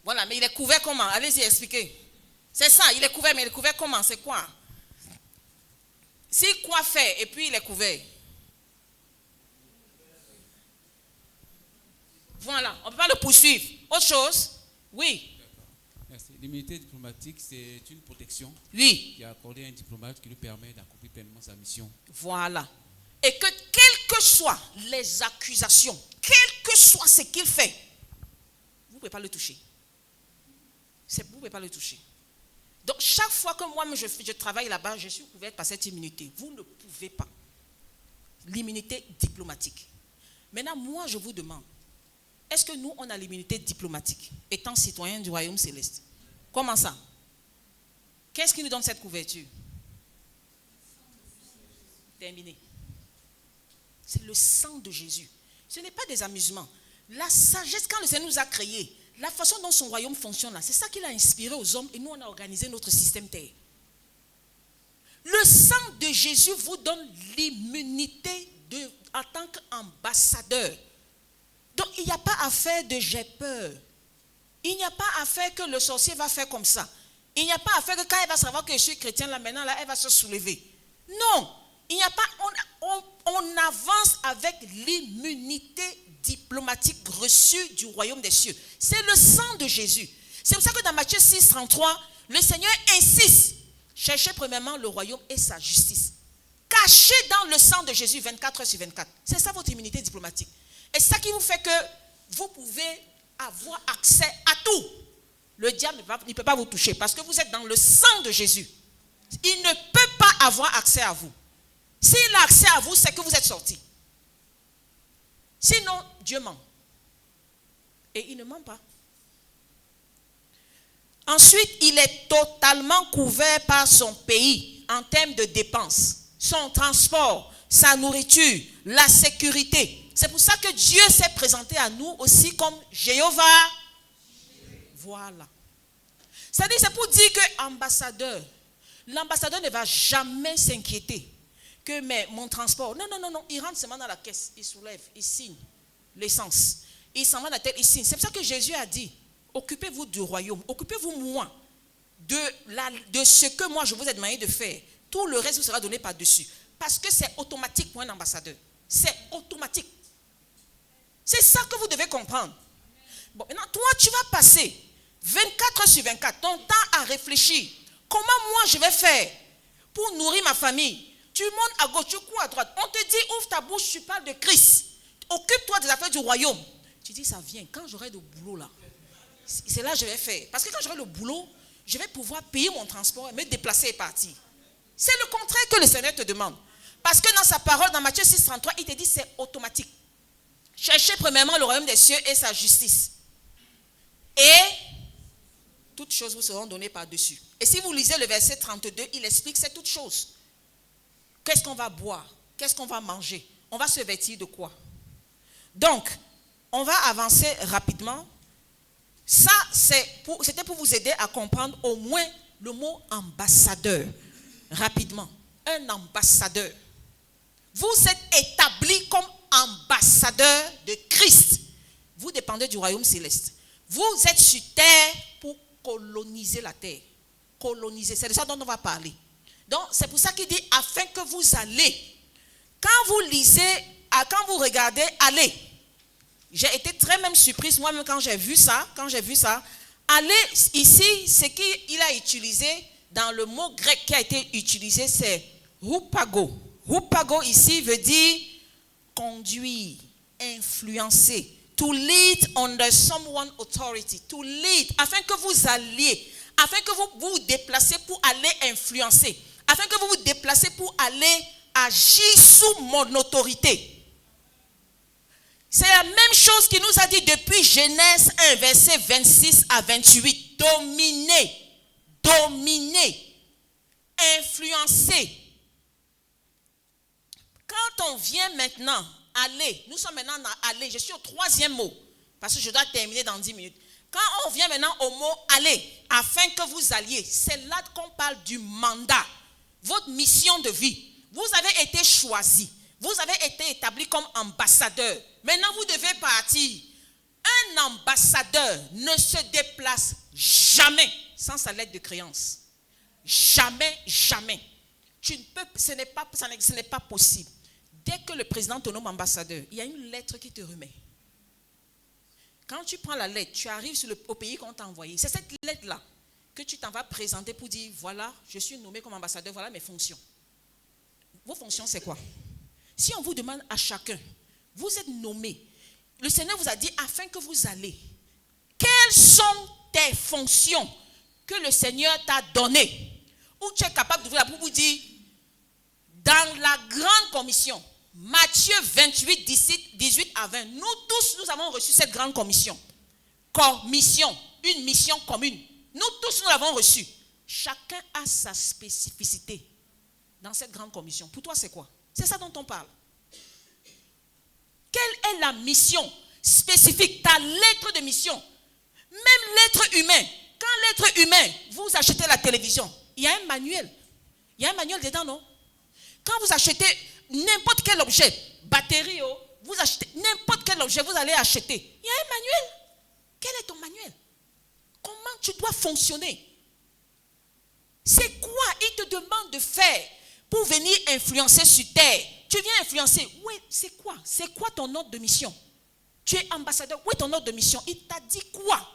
Voilà, mais il est couvert comment? Allez-y, expliquez. C'est ça, il est couvert, mais il est couvert comment? C'est quoi? S'il quoi fait et puis il est couvert. Voilà, on ne peut pas le poursuivre. Autre chose? Oui. Merci. L'immunité diplomatique, c'est une protection Oui. qui est accordée à un diplomate qui lui permet d'accomplir pleinement sa mission. Voilà. Et que quelles que soient les accusations, quel que soit ce qu'il fait, vous ne pouvez pas le toucher. Vous ne pouvez pas le toucher. Donc chaque fois que moi je travaille là-bas, je suis couverte par cette immunité. Vous ne pouvez pas. L'immunité diplomatique. Maintenant, moi je vous demande, est-ce que nous on a l'immunité diplomatique, étant citoyens du royaume céleste? Comment ça? Qu'est-ce qui nous donne cette couverture? Terminé. C'est le sang de Jésus. Ce n'est pas des amusements. La sagesse, quand le Seigneur nous a créés, la façon dont son royaume fonctionne là, c'est ça qu'il a inspiré aux hommes et nous on a organisé notre système terre. Le sang de Jésus vous donne l'immunité en tant qu'ambassadeur. Donc il n'y a pas à faire de j'ai peur. Il n'y a pas à faire que le sorcier va faire comme ça. Il n'y a pas à faire que quand elle va savoir que je suis chrétien là maintenant, là, elle va se soulever. Non, il n'y a pas. On avance avec l'immunité diplomatique reçue du royaume des cieux. C'est le sang de Jésus. C'est pour ça que dans Matthieu 6, 33, le Seigneur insiste. Cherchez premièrement le royaume et sa justice. Caché dans le sang de Jésus 24 heures sur 24. C'est ça votre immunité diplomatique. Et c'est ça qui vous fait que vous pouvez avoir accès à tout. Le diable ne peut pas vous toucher parce que vous êtes dans le sang de Jésus. Il ne peut pas avoir accès à vous. S'il a accès à vous, c'est que vous êtes sorti. Sinon, Dieu ment. Et il ne ment pas. Ensuite, il est totalement couvert par son pays en termes de dépenses, son transport, sa nourriture, la sécurité. C'est pour ça que Dieu s'est présenté à nous aussi comme Jéhovah. Voilà. C'est-à-dire, c'est pour dire que l'ambassadeur ne va jamais s'inquiéter que mon transport. Non, il rentre seulement dans la caisse, il soulève, il signe l'essence. Il s'en va dans la tête, il signe. C'est pour ça que Jésus a dit, occupez-vous du royaume, occupez-vous moi de ce que moi je vous ai demandé de faire. Tout le reste vous sera donné par-dessus. Parce que c'est automatique pour un ambassadeur. C'est automatique. C'est ça que vous devez comprendre. Bon, maintenant, toi, tu vas passer 24 heures sur 24, ton temps à réfléchir. Comment moi je vais faire pour nourrir ma famille? Tu montes à gauche, tu cours à droite. On te dit, ouvre ta bouche, tu parles de Christ. Occupe-toi des affaires du royaume. Tu dis, ça vient. Quand j'aurai le boulot là, c'est là que je vais faire. Parce que quand j'aurai le boulot, je vais pouvoir payer mon transport, me déplacer et partir. C'est le contraire que le Seigneur te demande. Parce que dans sa parole, dans Matthieu 6, 33, il te dit, c'est automatique. Cherchez premièrement le royaume des cieux et sa justice. Et toutes choses vous seront données par-dessus. Et si vous lisez le verset 32, il explique c'est toutes choses. Qu'est-ce qu'on va boire? Qu'est-ce qu'on va manger? On va se vêtir de quoi? Donc, on va avancer rapidement. Ça, c'était pour vous aider à comprendre au moins le mot ambassadeur. Rapidement. Un ambassadeur. Vous êtes établi comme ambassadeur de Christ. Vous dépendez du royaume céleste. Vous êtes sur terre pour coloniser la terre. Coloniser, c'est de ça dont on va parler. Donc, c'est pour ça qu'il dit, afin que vous allez. Quand vous lisez, quand vous regardez, allez. J'ai été très même surprise, moi-même, quand j'ai vu ça. Aller, ici, ce qu'il a utilisé, dans le mot grec qui a été utilisé, c'est hupago. Hupago, ici, veut dire conduire, influencer. To lead under someone authority. To lead, afin que vous alliez, afin que vous vous déplacez pour aller influencer. Afin que vous vous déplacez pour aller agir sous mon autorité. C'est la même chose qu'il nous a dit depuis Genèse 1, verset 26 à 28. Dominer, influencer. Quand on vient maintenant, aller, nous sommes maintenant dans aller, je suis au 3e mot, parce que je dois terminer dans 10 minutes. Quand Quand on vient maintenant au mot aller, afin que vous alliez, c'est là qu'on parle du mandat, votre mission de vie. Vous avez été choisi, vous avez été établi comme ambassadeur. Maintenant, vous devez partir. Un ambassadeur ne se déplace jamais sans sa lettre de créance. Jamais, jamais. Ce n'est pas possible. Dès que le président te nomme ambassadeur, il y a une lettre qui te remet. Quand tu prends la lettre, tu arrives au pays qu'on t'a envoyé. C'est cette lettre-là que tu t'en vas présenter pour dire, voilà, je suis nommé comme ambassadeur, voilà mes fonctions. Vos fonctions, c'est quoi? Si on vous demande à chacun, vous êtes nommé, le Seigneur vous a dit, afin que vous allez, quelles sont tes fonctions que le Seigneur t'a données? Ou tu es capable d'ouvrir la bouche pour dire, dans la grande commission, Matthieu 28, 18 à 20, nous tous, nous avons reçu cette grande commission. Commission, une mission commune. Nous tous, nous l'avons reçue. Chacun a sa spécificité dans cette grande commission. Pour toi, c'est quoi? C'est ça dont on parle. Quelle est la mission spécifique, ta lettre de mission? Même l'être humain. Quand l'être humain, vous achetez la télévision, il y a un manuel. Il y a un manuel dedans, non? Quand vous achetez n'importe quel objet, batterie, vous achetez n'importe quel objet, vous allez acheter. Il y a un manuel. Quel est ton manuel? Comment tu dois fonctionner? C'est quoi il te demande de faire pour venir influencer sur terre? Tu viens influencer. Oui, c'est quoi? C'est quoi ton ordre de mission? Tu es ambassadeur. Où est ton ordre de mission? Il t'a dit quoi?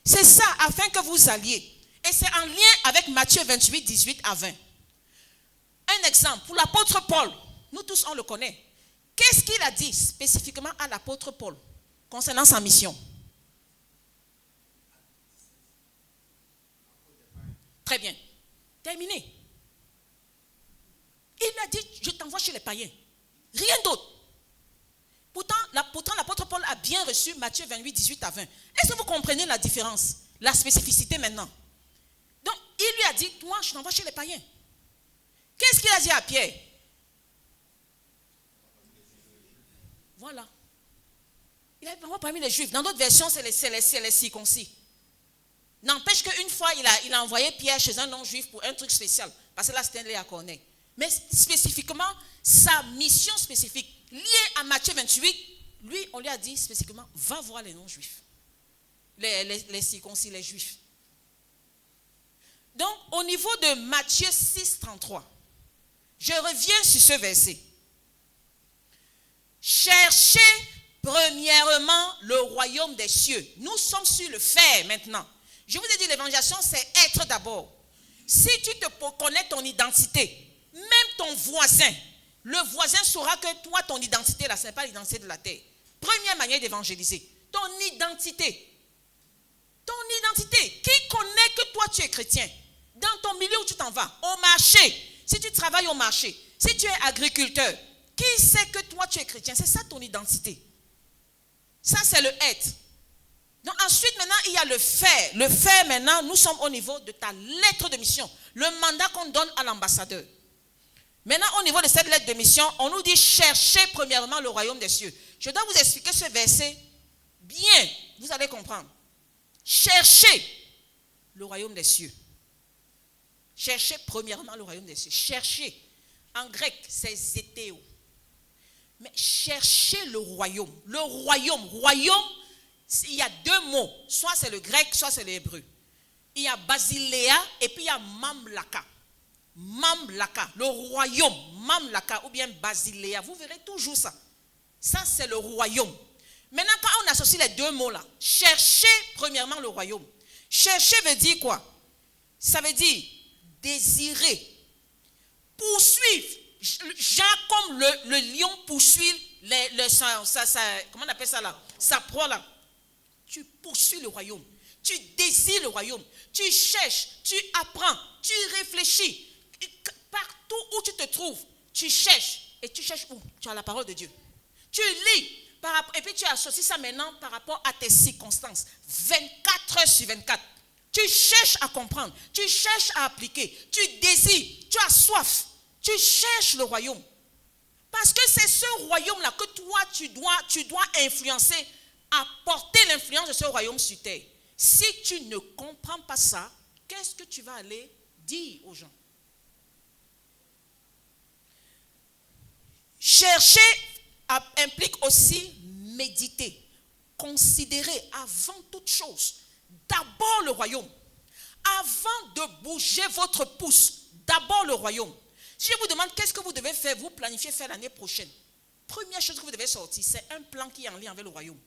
C'est ça, afin que vous alliez. Et c'est en lien avec Matthieu 28, 18 à 20. Un exemple, pour l'apôtre Paul, nous tous on le connaît. Qu'est-ce qu'il a dit spécifiquement à l'apôtre Paul concernant sa mission? Très bien. Terminé. Il a dit, je t'envoie chez les païens. Rien d'autre. Pourtant, l'apôtre Paul a bien reçu Matthieu 28, 18 à 20. Est-ce que vous comprenez la différence, la spécificité maintenant? Donc, il lui a dit, toi, je t'envoie chez les païens. Qu'est-ce qu'il a dit à Pierre? Voilà. Il a vraiment parmi les Juifs. Dans d'autres versions, c'est les circoncis. N'empêche qu'une fois, il a envoyé Pierre chez un non-juif pour un truc spécial. Parce que là, c'était un lait à cornet. Mais spécifiquement, sa mission spécifique, liée à Matthieu 28, lui, on lui a dit spécifiquement, va voir les non-juifs. Les circoncis, les juifs. Donc, au niveau de Matthieu 6, 33, je reviens sur ce verset. Cherchez premièrement le royaume des cieux. Nous sommes sur le faire maintenant. Je vous ai dit, l'évangélisation, c'est être d'abord. Si tu te connais ton identité, même ton voisin, le voisin saura que toi, ton identité, là, ce n'est pas l'identité de la terre. Première manière d'évangéliser, ton identité. Ton identité. Qui connaît que toi, tu es chrétien? Dans ton milieu où tu t'en vas, au marché, si tu travailles au marché, si tu es agriculteur, qui sait que toi, tu es chrétien? C'est ça ton identité. Ça, c'est le être. Donc ensuite, maintenant, il y a le faire. Le faire, maintenant, nous sommes au niveau de ta lettre de mission. Le mandat qu'on donne à l'ambassadeur. Maintenant, au niveau de cette lettre de mission, on nous dit cherchez premièrement le royaume des cieux. Je dois vous expliquer ce verset bien. Vous allez comprendre. Cherchez le royaume des cieux. Cherchez premièrement le royaume des cieux. Cherchez. En grec, c'est zétéo. Mais cherchez le royaume. Le royaume. Royaume, il y a deux mots. Soit c'est le grec, soit c'est l'hébreu. Il y a basiléa et puis il y a mamlaka. Mamlaka, le royaume. Mamlaka ou bien basiléa. Vous verrez toujours ça. Ça, c'est le royaume. Maintenant, quand on associe les deux mots là, cherchez premièrement le royaume. Chercher veut dire quoi? Ça veut dire désirer, poursuivre. Genre comme le lion poursuit comment on appelle ça là? Sa proie là. Tu poursuis le royaume. Tu désires le royaume. Tu cherches, tu apprends, tu réfléchis. Partout où tu te trouves, tu cherches. Et tu cherches où? Tu as la parole de Dieu. Tu lis. Et puis tu associes ça maintenant par rapport à tes circonstances. 24 heures sur 24. Tu cherches à comprendre. Tu cherches à appliquer. Tu désires. Tu as soif. Tu cherches le royaume. Parce que c'est ce royaume-là que toi, tu dois influencer, apporter l'influence l'influence de ce royaume sur terre. Si tu ne comprends pas ça, qu'est-ce que tu vas aller dire aux gens? Chercher implique aussi méditer, considérer avant toute chose, d'abord le royaume. Avant de bouger votre pouce, d'abord le royaume. Si je vous demande qu'est-ce que vous devez faire, vous planifiez faire l'année prochaine. Première chose que vous devez sortir, c'est un plan qui est en lien avec le royaume.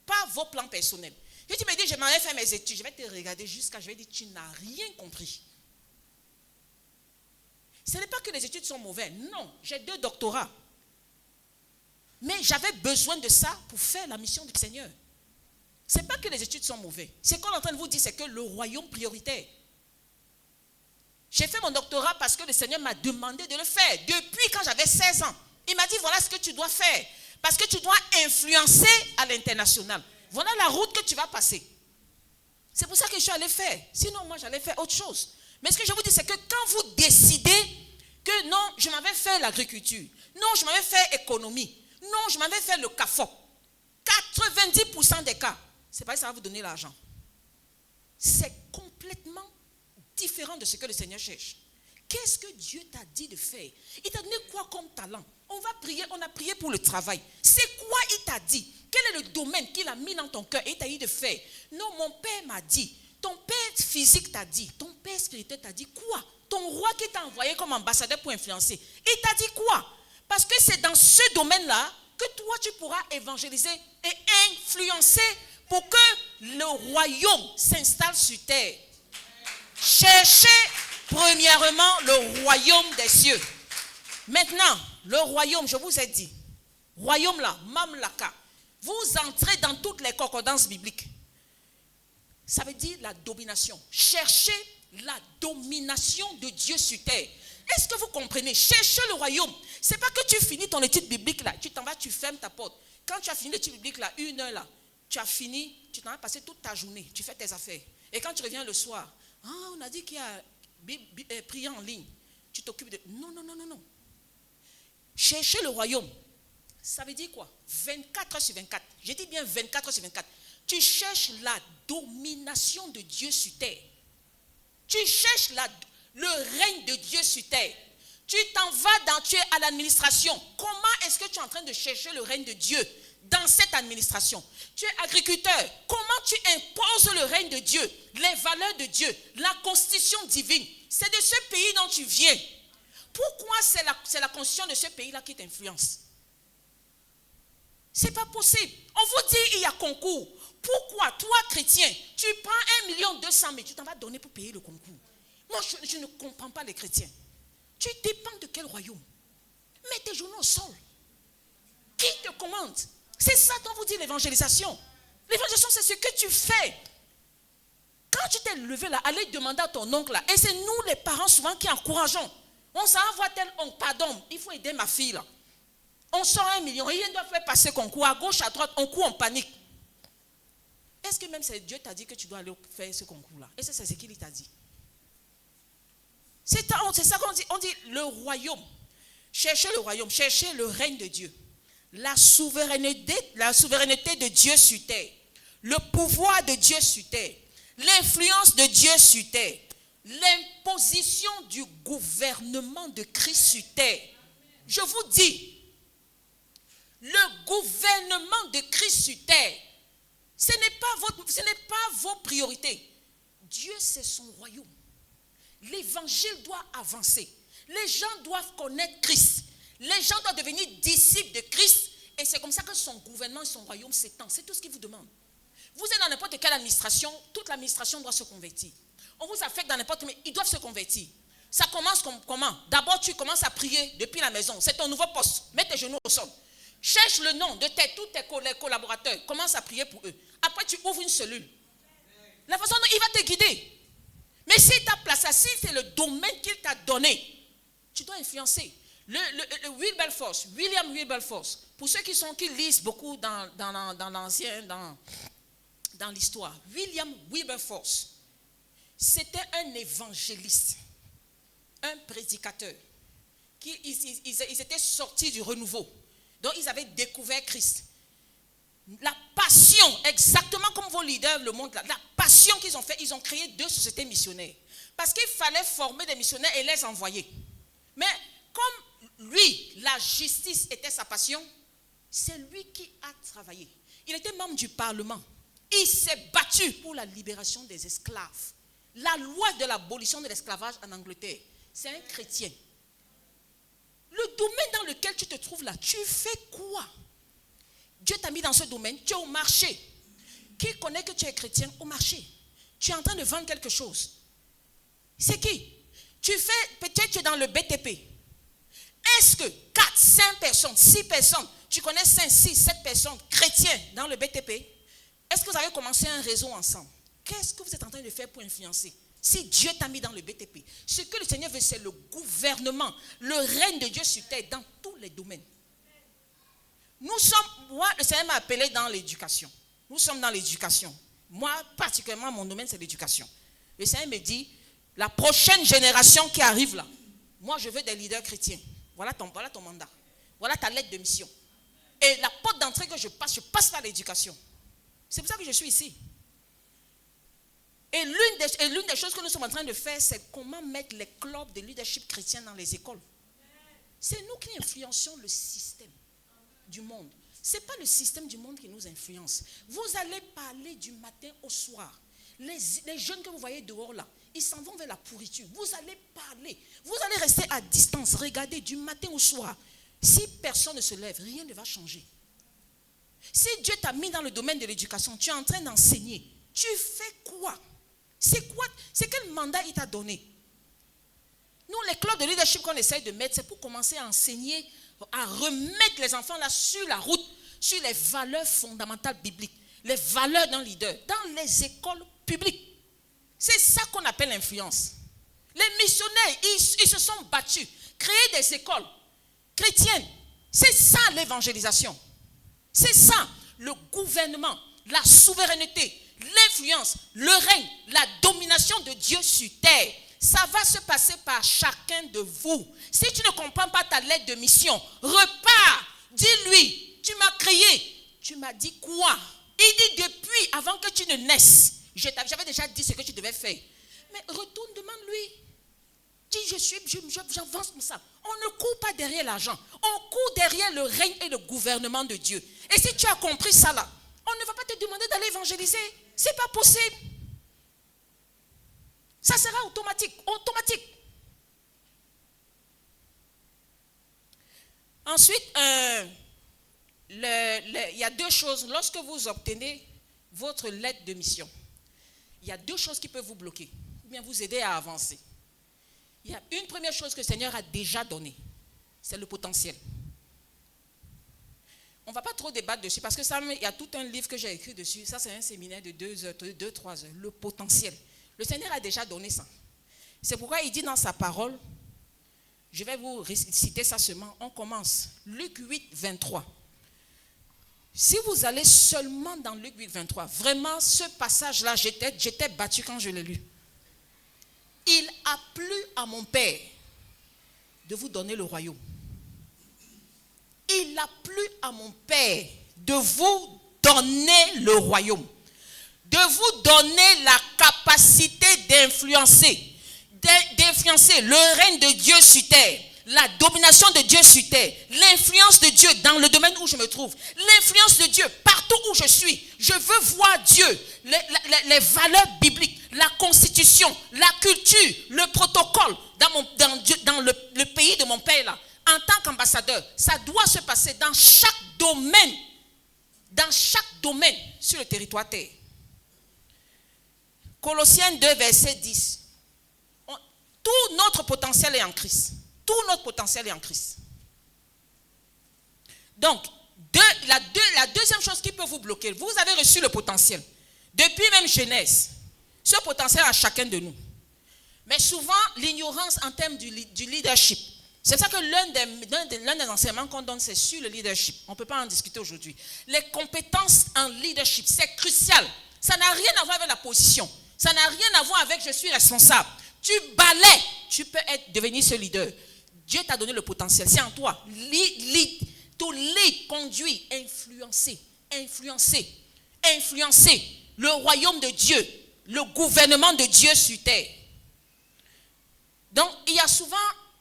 Pas vos plans personnels. Si tu me dis, je m'en vais faire mes études, je vais te regarder jusqu'à, je vais dire, tu n'as rien compris. Ce n'est pas que les études sont mauvaises. Non, j'ai 2 doctorats. Mais j'avais besoin de ça pour faire la mission du Seigneur. Ce n'est pas que les études sont mauvaises. Ce qu'on est en train de vous dire, c'est que le royaume prioritaire. J'ai fait mon doctorat parce que le Seigneur m'a demandé de le faire. Depuis quand j'avais 16 ans. Il m'a dit, voilà ce que tu dois faire. Parce que tu dois influencer à l'international. Voilà la route que tu vas passer. C'est pour ça que je suis allé faire. Sinon, moi, j'allais faire autre chose. Mais ce que je vous dis, c'est que quand vous décidez que non, je m'en vais faire l'agriculture. Non, je m'en vais faire économie. Non, je m'en vais faire le CAFOP. 90% des cas, c'est pas que ça va vous donner l'argent. C'est complètement différent de ce que le Seigneur cherche. Qu'est-ce que Dieu t'a dit de faire? Il t'a donné quoi comme talent? On va prier, on a prié pour le travail. C'est quoi il t'a dit? Quel est le domaine qu'il a mis dans ton cœur et il t'a dit de faire? Non, mon père m'a dit. Ton père physique t'a dit. Ton père spirituel t'a dit quoi? Ton roi qui t'a envoyé comme ambassadeur pour influencer, il t'a dit quoi? Parce que c'est dans ce domaine-là que toi tu pourras évangéliser et influencer pour que le royaume s'installe sur terre. Cherchez premièrement le royaume des cieux. Maintenant, le royaume, je vous ai dit, royaume là, mamlaka, vous entrez dans toutes les concordances bibliques. Ça veut dire la domination. Cherchez la domination de Dieu sur terre. Est-ce que vous comprenez? Cherchez le royaume. C'est pas que tu finis ton étude biblique là, tu t'en vas, tu fermes ta porte. Quand tu as fini l'étude biblique là, 1 heure là, tu as fini, tu t'en vas passer toute ta journée, tu fais tes affaires. Et quand tu reviens le soir, on a dit qu'il y a prié en ligne. Tu t'occupes de... Non. Chercher le royaume. Ça veut dire quoi? 24 heures sur 24. Je dis bien 24 heures sur 24. Tu cherches la domination de Dieu sur terre. Tu cherches le règne de Dieu sur terre. Tu t'en vas tu es à l'administration. Comment est-ce que tu es en train de chercher le règne de Dieu dans cette administration? Tu es agriculteur. Comment tu imposes le règne de Dieu, les valeurs de Dieu, la constitution divine? C'est de ce pays dont tu viens. Pourquoi c'est la constitution de ce pays-là qui t'influence? C'est pas possible. On vous dit il y a concours. Pourquoi toi chrétien, tu prends 1 200 000, tu t'en vas donner pour payer le concours? Moi je ne comprends pas les chrétiens. Tu dépends de quel royaume? Mets tes genoux au sol. Qui te commande? C'est ça dont vous dit l'évangélisation. L'évangélisation, c'est ce que tu fais. Quand tu t'es levé là, allez demander à ton oncle là. Et c'est nous les parents souvent qui encourageons. On s'en envoie tel oncle, pardon, il faut aider ma fille là. On sort 1 million, il doit faire passer concours à gauche, à droite, on court en panique. Est-ce que même Dieu t'a dit que tu dois aller faire ce concours-là? Et c'est ce qu'il t'a dit. C'est ça qu'on dit. On dit le royaume. Cherchez le royaume, cherchez le règne de Dieu. La souveraineté de Dieu sur terre. Le pouvoir de Dieu sur terre. L'influence de Dieu sur terre. L'imposition du gouvernement de Christ sur terre. Je vous dis, le gouvernement de Christ sur terre, ce n'est pas vos priorités. Dieu, c'est son royaume. L'évangile doit avancer. Les gens doivent connaître Christ. Les gens doivent devenir disciples de Christ. Et c'est comme ça que son gouvernement et son royaume s'étend. C'est tout ce qu'il vous demande. Vous êtes dans n'importe quelle administration, toute l'administration doit se convertir. On vous affecte dans n'importe mais ils doivent se convertir. Ça commence comment? D'abord, tu commences à prier depuis la maison. C'est ton nouveau poste. Mets tes genoux au sol. Cherche le nom de tous tes collaborateurs. Commence à prier pour eux. Après, tu ouvres une cellule. La façon dont il va te guider. Mais s'il t'a placé, si c'est le domaine qu'il t'a donné, tu dois influencer. William Wilberforce, pour ceux qui lisent beaucoup dans l'ancien, dans l'histoire, William Wilberforce, c'était un évangéliste, un prédicateur. Ils étaient sortis du renouveau. Donc ils avaient découvert Christ. La passion, exactement comme leaders le montrent là, la passion qu'ils ont fait, ils ont créé 2 sociétés missionnaires. Parce qu'il fallait former des missionnaires et les envoyer. Mais comme lui, la justice était sa passion, c'est lui qui a travaillé. Il était membre du Parlement. Il s'est battu pour la libération des esclaves. La loi de l'abolition de l'esclavage en Angleterre, c'est un chrétien. Le domaine dans lequel tu te trouves là, tu fais quoi? Dieu t'a mis dans ce domaine, tu es au marché. Qui connaît que tu es chrétien au marché? Tu es en train de vendre quelque chose. C'est qui? Peut-être tu es dans le BTP. Est-ce que 4, 5 personnes, 6 personnes, tu connais 5, 6, 7 personnes chrétiens dans le BTP? Est-ce que vous avez commencé un réseau ensemble? Qu'est-ce que vous êtes en train de faire pour influencer? Si Dieu t'a mis dans le BTP, ce que le Seigneur veut, c'est le gouvernement, le règne de Dieu sur terre dans tous les domaines. Moi, le Seigneur m'a appelé dans l'éducation. Nous sommes dans l'éducation. Moi, particulièrement, mon domaine, c'est l'éducation. Le Seigneur me dit, la prochaine génération qui arrive là, moi, je veux des leaders chrétiens. Voilà ton mandat. Voilà ta lettre de mission. Et la porte d'entrée que je passe par l'éducation. C'est pour ça que je suis ici. Et l'une des choses que nous sommes en train de faire, c'est comment mettre les clubs de leadership chrétien dans les écoles. C'est nous qui influencions le système du monde. Ce n'est pas le système du monde qui nous influence. Vous allez parler du matin au soir. Les jeunes que vous voyez dehors là, ils s'en vont vers la pourriture. Vous allez parler. Vous allez rester à distance, regarder du matin au soir. Si personne ne se lève, rien ne va changer. Si Dieu t'a mis dans le domaine de l'éducation, tu es en train d'enseigner. Tu fais quoi? C'est quel mandat il t'a donné? Nous, les clubs de leadership qu'on essaye de mettre, c'est pour commencer à enseigner, à remettre les enfants là sur la route, sur les valeurs fondamentales bibliques, les valeurs d'un leader, dans les écoles publiques. C'est ça qu'on appelle l'influence. Les missionnaires, ils se sont battus, créer des écoles chrétiennes. C'est ça l'évangélisation. C'est ça le gouvernement, la souveraineté, l'influence, le règne, la domination de Dieu sur terre. Ça va se passer par chacun de vous. Si tu ne comprends pas ta lettre de mission, repars, dis-lui, tu m'as créé, tu m'as dit quoi? Il dit depuis, avant que tu ne naisses, j'avais déjà dit ce que tu devais faire. Mais retourne, demande-lui. Dis, j'avance comme ça. On ne court pas derrière l'argent. On court derrière le règne et le gouvernement de Dieu. Et si tu as compris ça là, on ne va pas te demander d'aller évangéliser. C'est pas possible. Ça sera automatique. Ensuite, il y a 2 choses. Lorsque vous obtenez votre lettre de mission, il y a 2 choses qui peuvent vous bloquer ou bien vous aider à avancer. Il y a une première chose que le Seigneur a déjà donnée, c'est le potentiel. On ne va pas trop débattre dessus parce que il y a tout un livre que j'ai écrit dessus. Ça, c'est un séminaire de 2-3 heures. Le potentiel. Le Seigneur a déjà donné ça. C'est pourquoi il dit dans sa parole, je vais vous citer ça seulement. On commence. Luc 8, 23. Si vous allez seulement dans Luc 8, 23, vraiment ce passage-là, j'étais battu quand je l'ai lu. Il a plu à mon Père de vous donner le royaume. Il a plu à mon Père de vous donner le royaume, de vous donner la capacité d'influencer le règne de Dieu sur terre, la domination de Dieu sur terre, l'influence de Dieu dans le domaine où je me trouve, l'influence de Dieu partout où je suis. Je veux voir Dieu, les valeurs bibliques, la constitution, la culture, le protocole dans le pays de mon Père là. En tant qu'ambassadeur, ça doit se passer dans chaque domaine sur le territoire terre. Colossiens 2, verset 10. Tout notre potentiel est en Christ. Tout notre potentiel est en Christ. Donc, la deuxième chose qui peut vous bloquer, vous avez reçu le potentiel. Depuis même Genèse, ce potentiel à chacun de nous. Mais souvent, l'ignorance en termes du leadership. C'est ça que l'un des enseignements qu'on donne, c'est sur le leadership. On ne peut pas en discuter aujourd'hui. Les compétences en leadership, c'est crucial. Ça n'a rien à voir avec la position. Ça n'a rien à voir avec je suis responsable. Tu balais, tu peux devenir ce leader. Dieu t'a donné le potentiel, c'est en toi. To lead, conduire, influencer. le royaume de Dieu, le gouvernement de Dieu sur terre. Donc, il y a souvent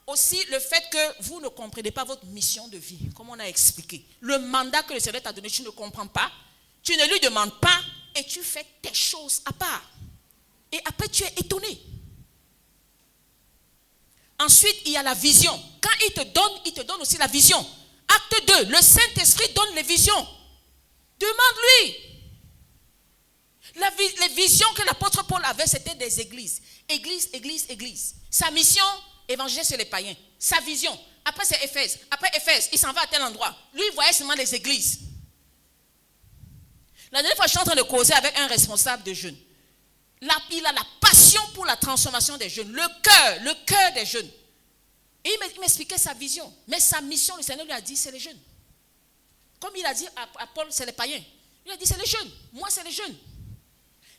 aussi le fait que vous ne comprenez pas votre mission de vie, comme on a expliqué. Le mandat que le Seigneur t'a donné, tu ne comprends pas, tu ne lui demandes pas et tu fais tes choses à part. Et après, tu es étonné. Ensuite, il y a la vision. Quand il te donne aussi la vision. Acte 2, le Saint-Esprit donne les visions. Demande-lui. Les visions que l'apôtre Paul avait, c'était des églises. Église. Sa mission, évangéliser sur les païens. Sa vision. Après, c'est Éphèse. Après Éphèse, il s'en va à tel endroit. Lui, il voyait seulement les églises. La dernière fois, je suis en train de causer avec un responsable de jeunes. Là, il a la passion pour la transformation des jeunes. Le cœur des jeunes. Et il m'expliquait sa vision. Mais sa mission, le Seigneur lui a dit, c'est les jeunes. Comme il a dit à Paul, c'est les païens. Il a dit, c'est les jeunes. Moi, c'est les jeunes.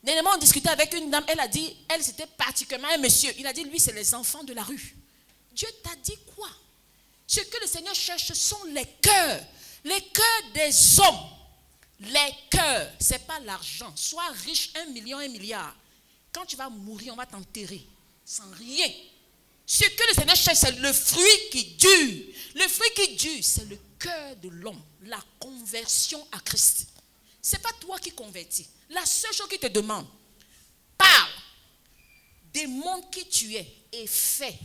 Dernièrement, on discutait avec une dame. Elle a dit, elle, c'était particulièrement un monsieur. Il a dit, lui, c'est les enfants de la rue. Dieu t'a dit quoi? Ce que le Seigneur cherche, ce sont les cœurs. Les cœurs des hommes. Les cœurs. Ce n'est pas l'argent. Sois riche, 1 million, 1 milliard. Quand tu vas mourir, on va t'enterrer. Sans rien. Ce que le Seigneur cherche, c'est le fruit qui dure. Le fruit qui dure, c'est le cœur de l'homme. La conversion à Christ. Ce n'est pas toi qui convertis. La seule chose qu'il te demande, parle, démontre qui tu es et fais.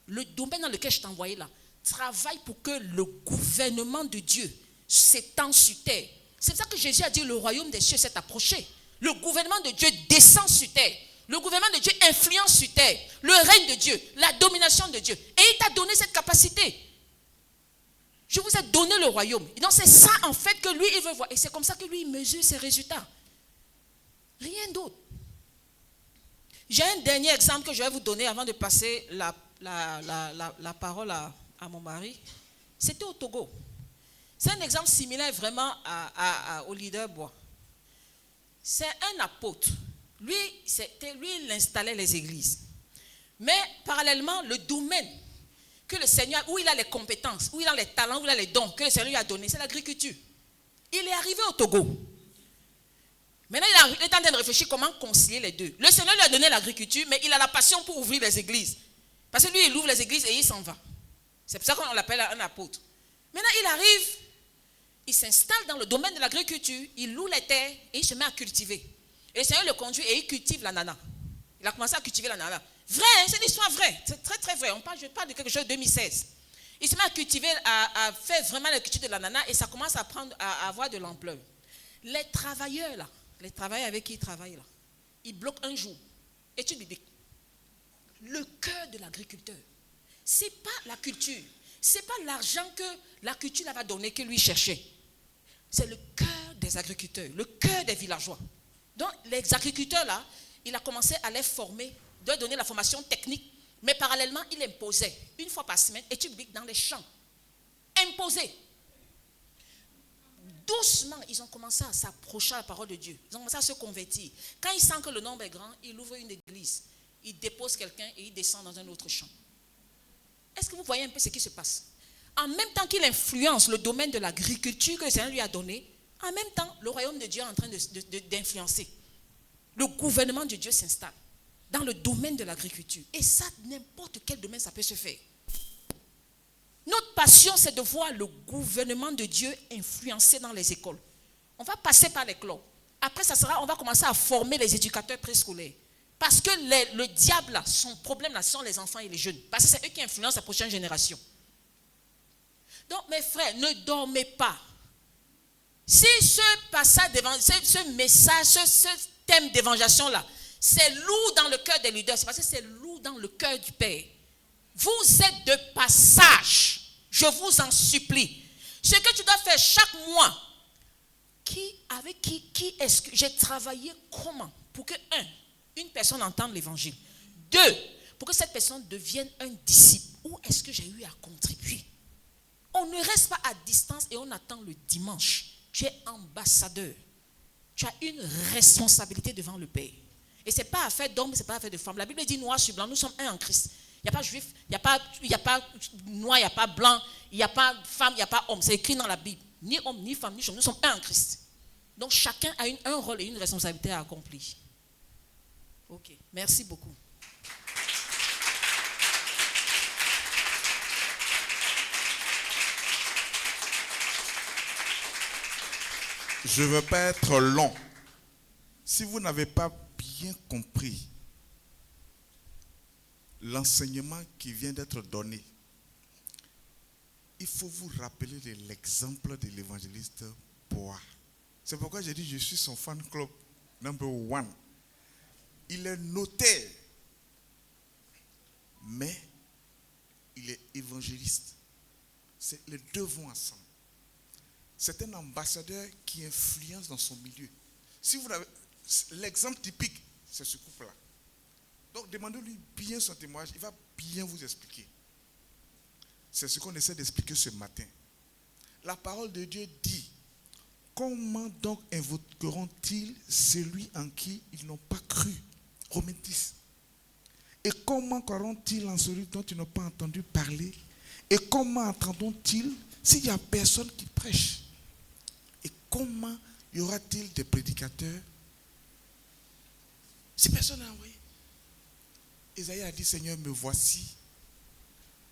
Le domaine dans lequel je t'ai envoyé là, travaille pour que le gouvernement de Dieu s'étende sur terre. C'est pour ça que Jésus a dit le royaume des cieux s'est approché. Le gouvernement de Dieu descend sur terre. Le gouvernement de Dieu influence sur terre. Le règne de Dieu, la domination de Dieu. Et il t'a donné cette capacité. Je vous ai donné le royaume. Et donc c'est ça en fait que lui il veut voir. Et c'est comme ça que lui il mesure ses résultats. Rien d'autre. J'ai un dernier exemple que je vais vous donner avant de passer la parole à mon mari. C'était au Togo. C'est un exemple similaire vraiment au leader Bois. C'est un apôtre. Lui, il installait les églises. Mais parallèlement, le domaine que le Seigneur, où il a les compétences, où il a les talents, où il a les dons que le Seigneur lui a donnés, c'est l'agriculture. Il est arrivé au Togo. Maintenant, il est en train de réfléchir comment concilier les deux. Le Seigneur lui a donné l'agriculture, mais il a la passion pour ouvrir les églises. Parce que lui, il ouvre les églises et il s'en va. C'est pour ça qu'on l'appelle un apôtre. Maintenant, il arrive, il s'installe dans le domaine de l'agriculture, il loue les terres et il se met à cultiver. Et le Seigneur le conduit et il cultive l'ananas. Il a commencé à cultiver l'ananas. Vrai, hein, c'est une histoire vraie. C'est très très vrai. Je parle de quelque chose de 2016. Il se met à cultiver, à faire vraiment la culture de l'ananas et ça commence à avoir de l'ampleur. Les travailleurs là, les travailleurs avec qui il travaille là, ils bloquent un jour. Étude biblique. Le cœur de l'agriculteur, ce n'est pas la culture. Ce n'est pas l'argent que la culture va donner que lui cherchait. C'est le cœur des agriculteurs, le cœur des villageois. Donc, les agriculteurs là, il a commencé à les former, de leur donner la formation technique, mais parallèlement, il imposait, une fois par semaine, études bibliques dans les champs. Imposé. Doucement, ils ont commencé à s'approcher à la parole de Dieu. Ils ont commencé à se convertir. Quand ils sentent que le nombre est grand, il ouvre une église. Il dépose quelqu'un et il descend dans un autre champ. Est-ce que vous voyez un peu ce qui se passe? En même temps qu'il influence le domaine de l'agriculture que le Seigneur lui a donné, en même temps, le royaume de Dieu est en train d'influencer. Le gouvernement de Dieu s'installe dans le domaine de l'agriculture. Et ça, n'importe quel domaine, ça peut se faire. Notre passion, c'est de voir le gouvernement de Dieu influencer dans les écoles. On va passer par les clubs. Après, on va commencer à former les éducateurs préscolaires. Parce que le diable, là, son problème, là, ce sont les enfants et les jeunes. Parce que c'est eux qui influencent la prochaine génération. Donc, mes frères, ne dormez pas. Si ce passage, ce message, ce thème d'évangélisation-là, c'est lourd dans le cœur des leaders, c'est parce que c'est lourd dans le cœur du Père. Vous êtes de passage. Je vous en supplie. Ce que tu dois faire chaque mois, avec qui est-ce que j'ai travaillé comment? Pour que, une personne entende l'évangile. 2, pour que cette personne devienne un disciple. Où est-ce que j'ai eu à contribuer? On ne reste pas à distance et on attend le dimanche. Tu es ambassadeur. Tu as une responsabilité devant le Père. Et ce n'est pas affaire d'homme, ce n'est pas affaire de femme. La Bible dit noir sur blanc, nous sommes un en Christ. Il n'y a pas juif, il n'y a pas noir, il n'y a pas blanc, il n'y a pas femme, il n'y a pas homme. C'est écrit dans la Bible. Ni homme, ni femme, ni chose. Nous sommes un en Christ. Donc chacun a un rôle et une responsabilité à accomplir. Ok, merci beaucoup. Je ne veux pas être long. Si vous n'avez pas bien compris l'enseignement qui vient d'être donné, il faut vous rappeler de l'exemple de l'évangéliste Boaz. C'est pourquoi j'ai dit je suis son fan club number 1. Il est notaire, mais il est évangéliste. Les deux vont ensemble. C'est un ambassadeur qui influence dans son milieu. Si vous avez l'exemple typique, c'est ce couple-là. Donc demandez-lui bien son témoignage, il va bien vous expliquer. C'est ce qu'on essaie d'expliquer ce matin. La parole de Dieu dit: comment donc invoqueront-ils celui en qui ils n'ont pas cru? Romains 10. Et comment croiront-ils en celui dont ils n'ont pas entendu parler? Et comment entendront-ils s'il n'y a personne qui prêche? Et comment y aura-t-il des prédicateurs si personne n'a envoyé? Isaïe a dit: Seigneur, me voici,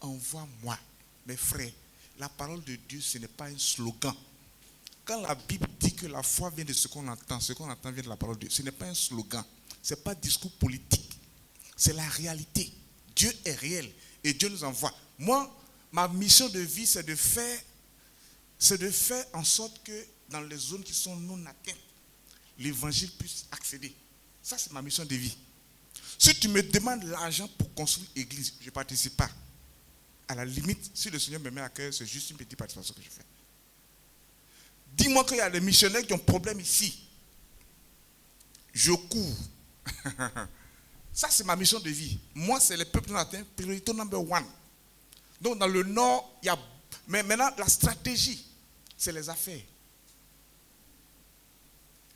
envoie-moi. Mes frères, la parole de Dieu, ce n'est pas un slogan. Quand la Bible dit que la foi vient de ce qu'on entend vient de la parole de Dieu, ce n'est pas un slogan, ce n'est pas un discours politique, c'est la réalité. Dieu est réel et Dieu nous envoie. Moi, ma mission de vie, c'est de faire en sorte que dans les zones qui sont non atteintes, l'évangile puisse accéder. Ça, c'est ma mission de vie. Si tu me demandes l'argent pour construire l'église, je ne participe pas. À la limite, si le Seigneur me met à cœur, c'est juste une petite participation que je fais. Dis-moi qu'il y a des missionnaires qui ont problème ici. Je cours. Ça, c'est ma mission de vie. Moi, c'est les peuples non atteints, priorité number 1. Donc, dans le nord, il y a... Mais maintenant, la stratégie, c'est les affaires.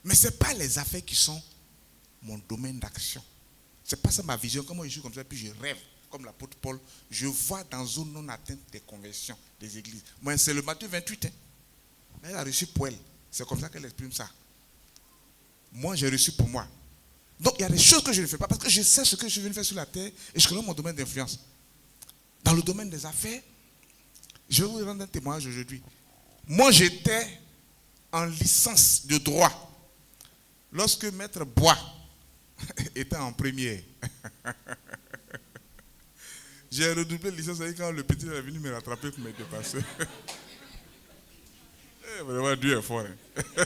Mais ce n'est pas les affaires qui sont mon domaine d'action. Ce n'est pas ça ma vision. Comment je suis comme ça, puis je rêve, comme l'apôtre Paul. Je vois dans zone non atteinte des conversions, des églises. Moi, c'est le Matthieu 28. Elle a reçu pour elle. C'est comme ça qu'elle exprime ça. Moi, j'ai reçu pour moi. Donc, il y a des choses que je ne fais pas parce que je sais ce que je viens faire sur la terre et je connais mon domaine d'influence. Dans le domaine des affaires, je vais vous rendre un témoignage aujourd'hui. Moi, j'étais en licence de droit lorsque Maître Bois était en première. J'ai redoublé licence quand le petit est venu me rattraper pour me dépasser. Vraiment, Dieu est fort. Hein?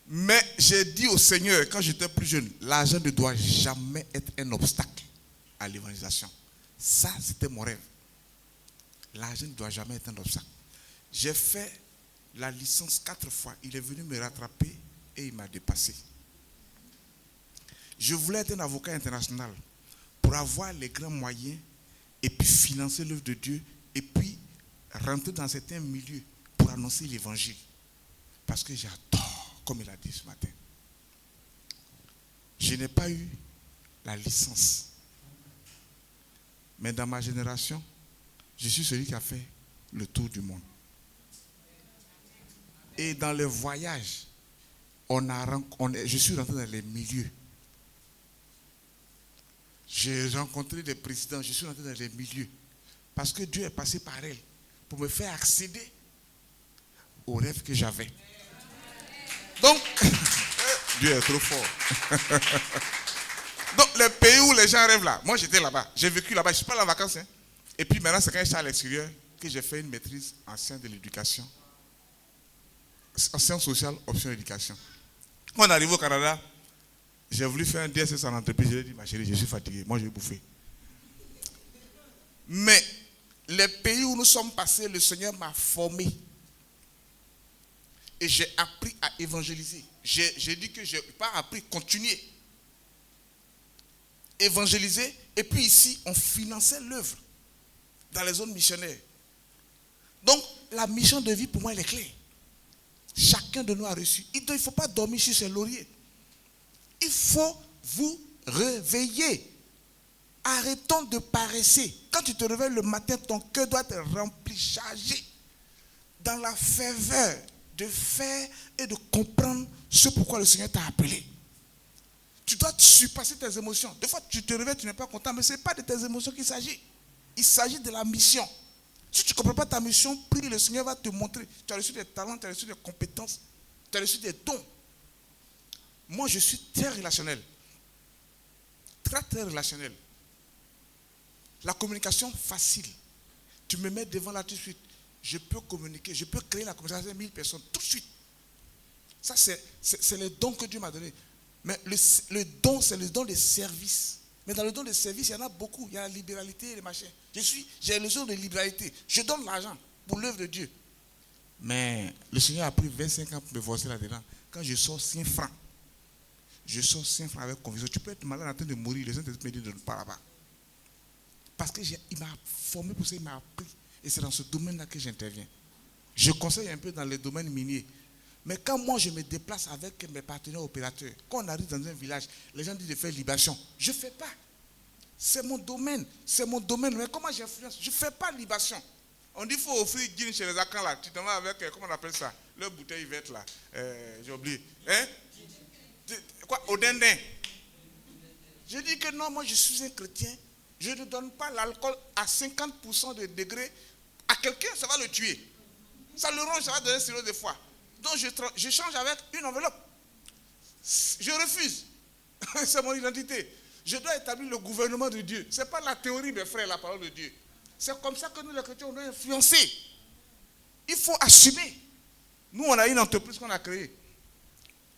Mais j'ai dit au Seigneur, quand j'étais plus jeune, l'argent ne doit jamais être un obstacle à l'évangélisation. Ça, c'était mon rêve. L'argent ne doit jamais être un obstacle. J'ai fait la licence 4 fois. Il est venu me rattraper et il m'a dépassé. Je voulais être un avocat international pour avoir les grands moyens et puis financer l'œuvre de Dieu et puis rentrer dans certains milieux pour annoncer l'évangile. Parce que j'adore, comme il a dit ce matin. Je n'ai pas eu la licence. Mais dans ma génération, je suis celui qui a fait le tour du monde. Et dans les voyages, je suis rentré dans les milieux. J'ai rencontré des présidents, je suis rentré dans les milieux. Parce que Dieu est passé par elle pour me faire accéder aux rêves que j'avais. Donc, Dieu est trop fort. Donc, les pays où les gens rêvent là, moi j'étais là-bas, j'ai vécu là-bas, je ne suis pas là en vacances. Hein. Et puis maintenant, c'est quand je suis à l'extérieur que j'ai fait une maîtrise en sciences de l'éducation. En sciences sociales, option éducation. Quand on arrive au Canada, j'ai voulu faire un DSS en entreprise, j'ai dit, ma chérie, je suis fatigué, moi je vais bouffer. Mais les pays où nous sommes passés, le Seigneur m'a formé. Et j'ai appris à évangéliser. J'ai dit que je n'ai pas appris, continuer. Évangéliser. Et puis ici, on finançait l'œuvre dans les zones missionnaires. Donc, la mission de vie, pour moi, elle est claire. Chacun de nous a reçu. Il ne faut pas dormir sur ses lauriers. Il faut vous réveiller. Arrêtons de paresser. Quand tu te réveilles le matin, ton cœur doit être rempli, chargé. Dans la ferveur de faire et de comprendre ce pourquoi le Seigneur t'a appelé. Tu dois surpasser tes émotions. Des fois, tu te réveilles, tu n'es pas content, mais ce n'est pas de tes émotions qu'il s'agit. Il s'agit de la mission. Si tu ne comprends pas ta mission, prie, le Seigneur va te montrer. Tu as reçu des talents, tu as reçu des compétences, tu as reçu des dons. Moi, je suis très relationnel. Très, très relationnel. La communication facile. Tu me mets devant là tout de suite. Je peux communiquer, je peux créer la conversation avec 1000 personnes tout de suite. Ça, c'est le don que Dieu m'a donné. Mais le don, c'est le don de service. Mais dans le don de service, il y en a beaucoup. Il y a la libéralité et les machins. J'ai le don de libéralité. Je donne l'argent pour l'œuvre de Dieu. Mais le Seigneur a pris 25 ans pour me forcer là-dedans. Quand je sors 5 francs, je sors 5 francs avec conviction. Tu peux être malade en train de mourir. Le Saint-Esprit me dit de ne pas là-bas. Parce qu'il m'a formé pour ça, il m'a appris. Et c'est dans ce domaine-là que j'interviens. Je conseille un peu dans les domaines miniers. Mais quand moi je me déplace avec mes partenaires opérateurs, quand on arrive dans un village, les gens disent de faire libation. Je ne fais pas. C'est mon domaine. C'est mon domaine. Mais comment j'influence? Je ne fais pas libation. On dit qu'il faut offrir gin chez les Akans là. Tu t'en vas avec, comment on appelle ça? Leur bouteille verte là. J'ai oublié. Hein? Quoi? Au dindin. Je dis que non, moi je suis un chrétien. Je ne donne pas l'alcool à 50% de degré à quelqu'un, ça va le tuer. Ça le ronge, ça va donner cirrhose de foie. Donc je change avec une enveloppe. Je refuse. C'est mon identité. Je dois établir le gouvernement de Dieu. Ce n'est pas la théorie, mes frères, la parole de Dieu. C'est comme ça que nous, les chrétiens, on doit influencer. Il faut assumer. Nous, on a une entreprise qu'on a créée.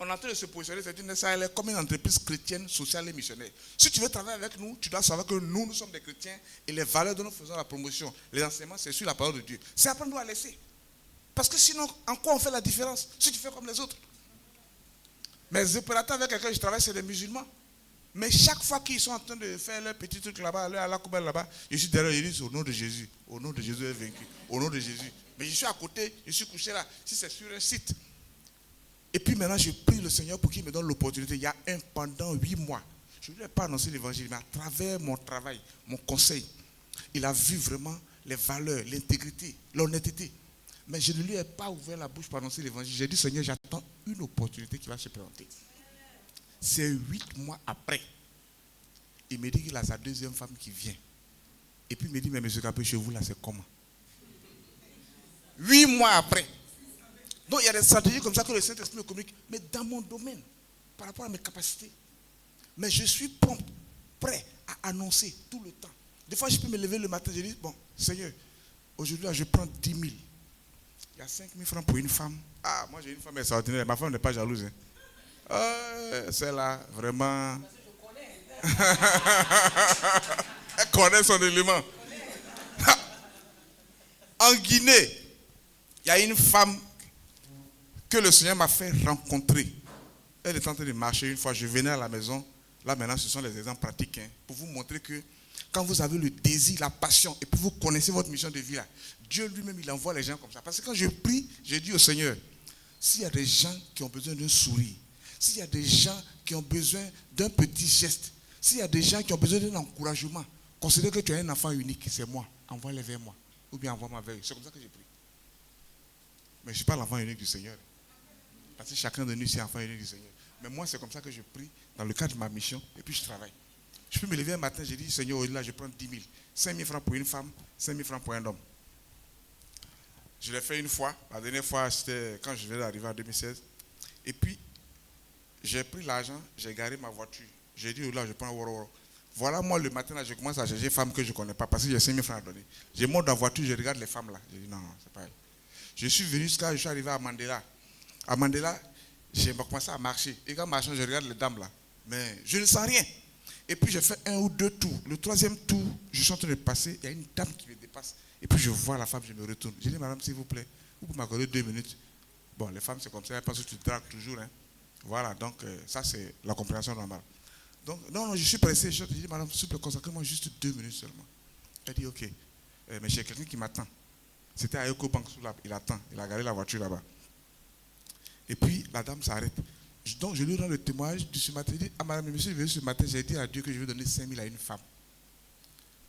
On est en train de se positionner, elle est comme une entreprise chrétienne, sociale et missionnaire. Si tu veux travailler avec nous, tu dois savoir que nous sommes des chrétiens et les valeurs dont nous faisons la promotion, les enseignements, c'est sur la parole de Dieu. C'est apprendre à laisser. Parce que sinon, en quoi on fait la différence si tu fais comme les autres? Mes opérateurs avec lesquels je travaille, c'est des musulmans. Mais chaque fois qu'ils sont en train de faire leur petit truc là-bas, leur à la coubelle là-bas, je suis derrière, ils disent au nom de Jésus. Au nom de Jésus est vaincu. Au nom de Jésus. Mais je suis à côté, je suis couché là. Si c'est sur un site. Et puis maintenant, je prie le Seigneur pour qu'il me donne l'opportunité. Il y a pendant 8 mois, je ne lui ai pas annoncé l'évangile, mais à travers mon travail, mon conseil, il a vu vraiment les valeurs, l'intégrité, l'honnêteté. Mais je ne lui ai pas ouvert la bouche pour annoncer l'évangile. J'ai dit, Seigneur, j'attends une opportunité qui va se présenter. C'est 8 mois après. Il me dit qu'il a sa deuxième femme qui vient. Et puis il me dit, mais monsieur Capé, chez vous là, c'est comment? 8 mois après. Donc il y a des stratégies comme ça que le Saint-Esprit me communique. Mais dans mon domaine, par rapport à mes capacités. Mais je suis prompt, prêt à annoncer tout le temps. Des fois, je peux me lever le matin, je dis, bon, Seigneur, aujourd'hui, là, je prends 10 000. Il y a 5 000 francs pour une femme. Ah, moi j'ai une femme extraordinaire. Ma femme n'est pas jalouse. Hein. Celle-là, vraiment. Elle connaît son élément. En Guinée, il y a une femme que le Seigneur m'a fait rencontrer. Elle est en train de marcher une fois. Je venais à la maison. Là maintenant, ce sont les exemples pratiques. Hein, pour vous montrer que quand vous avez le désir, la passion, et puis vous connaissez votre mission de vie là, Dieu lui-même, il envoie les gens comme ça. Parce que quand je prie, je dis au Seigneur, s'il y a des gens qui ont besoin d'un sourire, s'il y a des gens qui ont besoin d'un petit geste, s'il y a des gens qui ont besoin d'un encouragement, considère que tu as un enfant unique, c'est moi, envoie-les vers moi. Ou bien envoie-moi vers eux. C'est comme ça que je prie. Mais je ne suis pas l'enfant unique du Seigneur. Parce que chacun de nous, c'est l'enfant unique du Seigneur. Mais moi, c'est comme ça que je prie dans le cadre de ma mission, et puis je travaille. Je peux me lever un matin, je dis, Seigneur, là, je prends 10 000. 5 000 francs pour une femme, 5 000 francs pour un homme. Je l'ai fait une fois. La dernière fois, c'était quand je venais d'arriver en 2016. Et puis, j'ai pris l'argent, j'ai garé ma voiture. J'ai dit, là, je prends Woro. Voilà, moi, le matin, là, je commence à chercher des femmes que je ne connais pas parce que j'ai 5 000 francs à donner. Je monte dans la voiture, je regarde les femmes là. Je dis, non, c'est pas elle. Je suis venu jusqu'à, je suis arrivé à Mandela. À Mandela, j'ai commencé à marcher. Et quand je marche, je regarde les dames là. Mais je ne sens rien. Et puis, j'ai fait 1 ou 2 tours. Le 3e tour, je suis en train de passer. Il y a une dame qui me dépasse. Et puis, je vois la femme, je me retourne. Je dis, madame, s'il vous plaît, vous pouvez m'accorder 2 minutes. Bon, les femmes, c'est comme ça. Elles pensent que tu te dragues toujours. Hein. Voilà, donc, ça, c'est la compréhension normale. Donc, non, je suis pressé. Je dis, madame, s'il vous plaît, consacrez-moi juste 2 minutes seulement. Elle dit, ok. Mais j'ai quelqu'un qui m'attend. C'était à EcoBank, il attend. Il a garé la voiture là-bas. Et puis, la dame s'arrête. Donc, je lui rends le témoignage de ce matin. Je dis, ah, madame, monsieur, je ce matin, j'ai dit à Dieu que je vais donner 5 000 à une femme.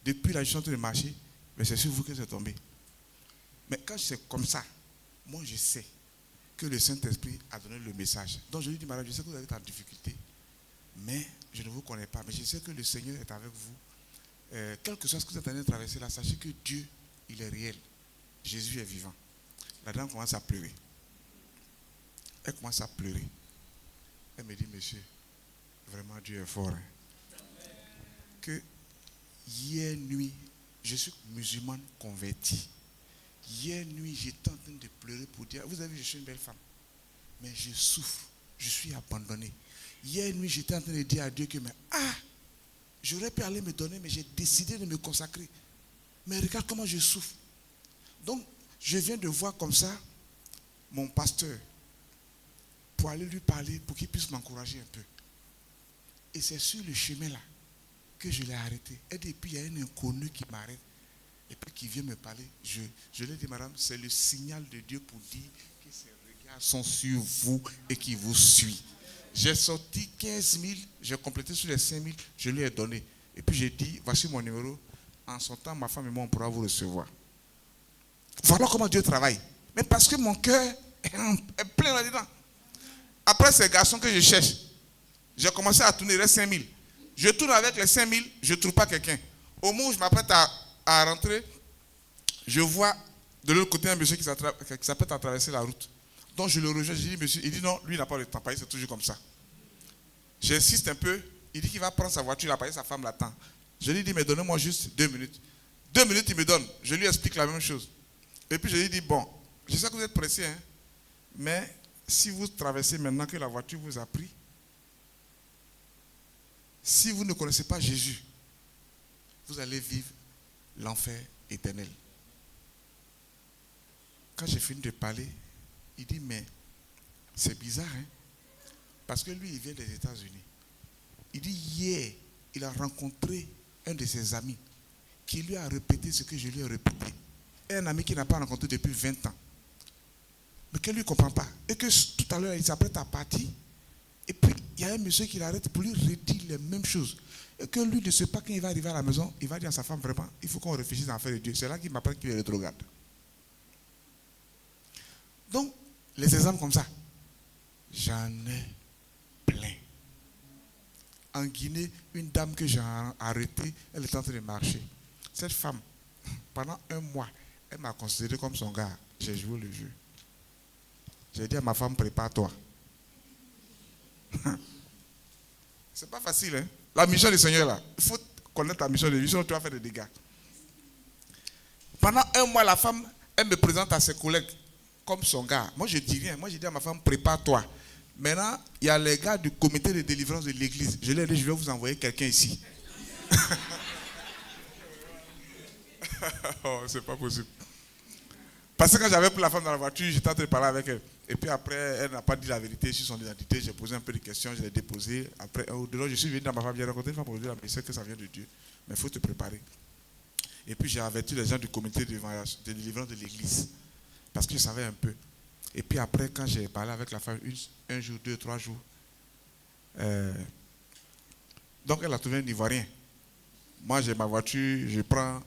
Depuis là, je suis en train de marcher, mais c'est sur vous que c'est tombé. Mais quand c'est comme ça, moi, je sais que le Saint-Esprit a donné le message. Donc je lui dis, madame, je sais que vous êtes en difficulté, mais je ne vous connais pas. Mais je sais que le Seigneur est avec vous. Quel que soit ce que vous êtes en train de traverser là, sachez que Dieu, il est réel. Jésus est vivant. La dame commence à pleurer. Elle commence à pleurer. Elle me dit, monsieur, vraiment Dieu est fort. Hein. Que hier nuit, je suis musulmane converti. Hier nuit, j'étais en train de pleurer pour dire, vous avez vu, je suis une belle femme, mais je souffre, je suis abandonné. Hier nuit, j'étais en train de dire à Dieu que, j'aurais pu aller me donner, mais j'ai décidé de me consacrer. Mais regarde comment je souffre. Donc, je viens de voir comme ça mon pasteur pour aller lui parler, pour qu'il puisse m'encourager un peu. Et c'est sur le chemin là que je l'ai arrêté. Et puis, il y a un inconnu qui m'arrête. Et puis qui vient me parler. Je lui ai dit, madame, c'est le signal de Dieu pour dire que ses regards sont sur vous et qu'il vous suit. J'ai sorti 15 000, j'ai complété sur les 5 000, je lui ai donné. Et puis j'ai dit, voici mon numéro. En son temps, ma femme et moi, on pourra vous recevoir. Voilà comment Dieu travaille. Mais parce que mon cœur est plein là-dedans. Après ces garçons que je cherche, j'ai commencé à tourner les 5 000. Je tourne avec les 5 000, je ne trouve pas quelqu'un. Au moment où je m'apprête à rentrer, je vois de l'autre côté un monsieur qui s'apprête à traverser la route. Donc je le rejoins, je dis, monsieur, il dit non, lui il n'a pas le temps, c'est toujours comme ça. J'insiste un peu, il dit qu'il va prendre sa voiture, il a sa femme l'attend. Je lui dis, mais donnez-moi juste 2 minutes. 2 minutes, il me donne, je lui explique la même chose. Et puis je lui dis, bon, je sais que vous êtes pressé, hein, mais si vous traversez maintenant que la voiture vous a pris, si vous ne connaissez pas Jésus, vous allez vivre l'enfer éternel. Quand j'ai fini de parler, il dit, mais c'est bizarre, hein? Parce que lui, il vient des États-Unis. Il dit, hier, il a rencontré un de ses amis qui lui a répété ce que je lui ai répété. Et un ami qu'il n'a pas rencontré depuis 20 ans. Mais que lui ne comprend pas. Et que tout à l'heure, il s'apprête à partir. Et puis, il y a un monsieur qui l'arrête pour lui redire les mêmes choses. Et que lui ne sait pas quand il va arriver à la maison, il va dire à sa femme, vraiment, il faut qu'on réfléchisse à l'affaire de Dieu. C'est là qu'il m'apprend qu'il est rétrograde. Donc, les exemples comme ça, j'en ai plein. En Guinée, une dame que j'ai arrêtée, elle est en train de marcher. Cette femme, pendant 1 mois, elle m'a considéré comme son gars. J'ai joué le jeu. J'ai dit à ma femme, prépare-toi. C'est pas facile, hein? La mission du Seigneur, là, il faut connaître la mission de Dieu, sinon tu vas faire des dégâts. Pendant 1 mois, la femme, elle me présente à ses collègues comme son gars. Moi, je dis rien. Moi, je dis à ma femme, prépare-toi. Maintenant, il y a les gars du comité de délivrance de l'église. Je leur ai dit, je vais vous envoyer quelqu'un ici. Oh, c'est pas possible. Parce que quand j'avais pris la femme dans la voiture, j'étais en train de parler avec elle. Et puis après, elle n'a pas dit la vérité sur son identité. J'ai posé un peu de questions, je l'ai déposé. Après, au-delà, je suis venu dans ma femme, j'ai rencontré une femme aujourd'hui, mais c'est que ça vient de Dieu. Mais il faut te préparer. Et puis j'ai averti les gens du comité de délivrance de l'église. Parce que je savais un peu. Et puis après, quand j'ai parlé avec la femme, 1 jour, 2, 3 jours, donc elle a trouvé un Ivoirien. Moi, j'ai ma voiture, je prends.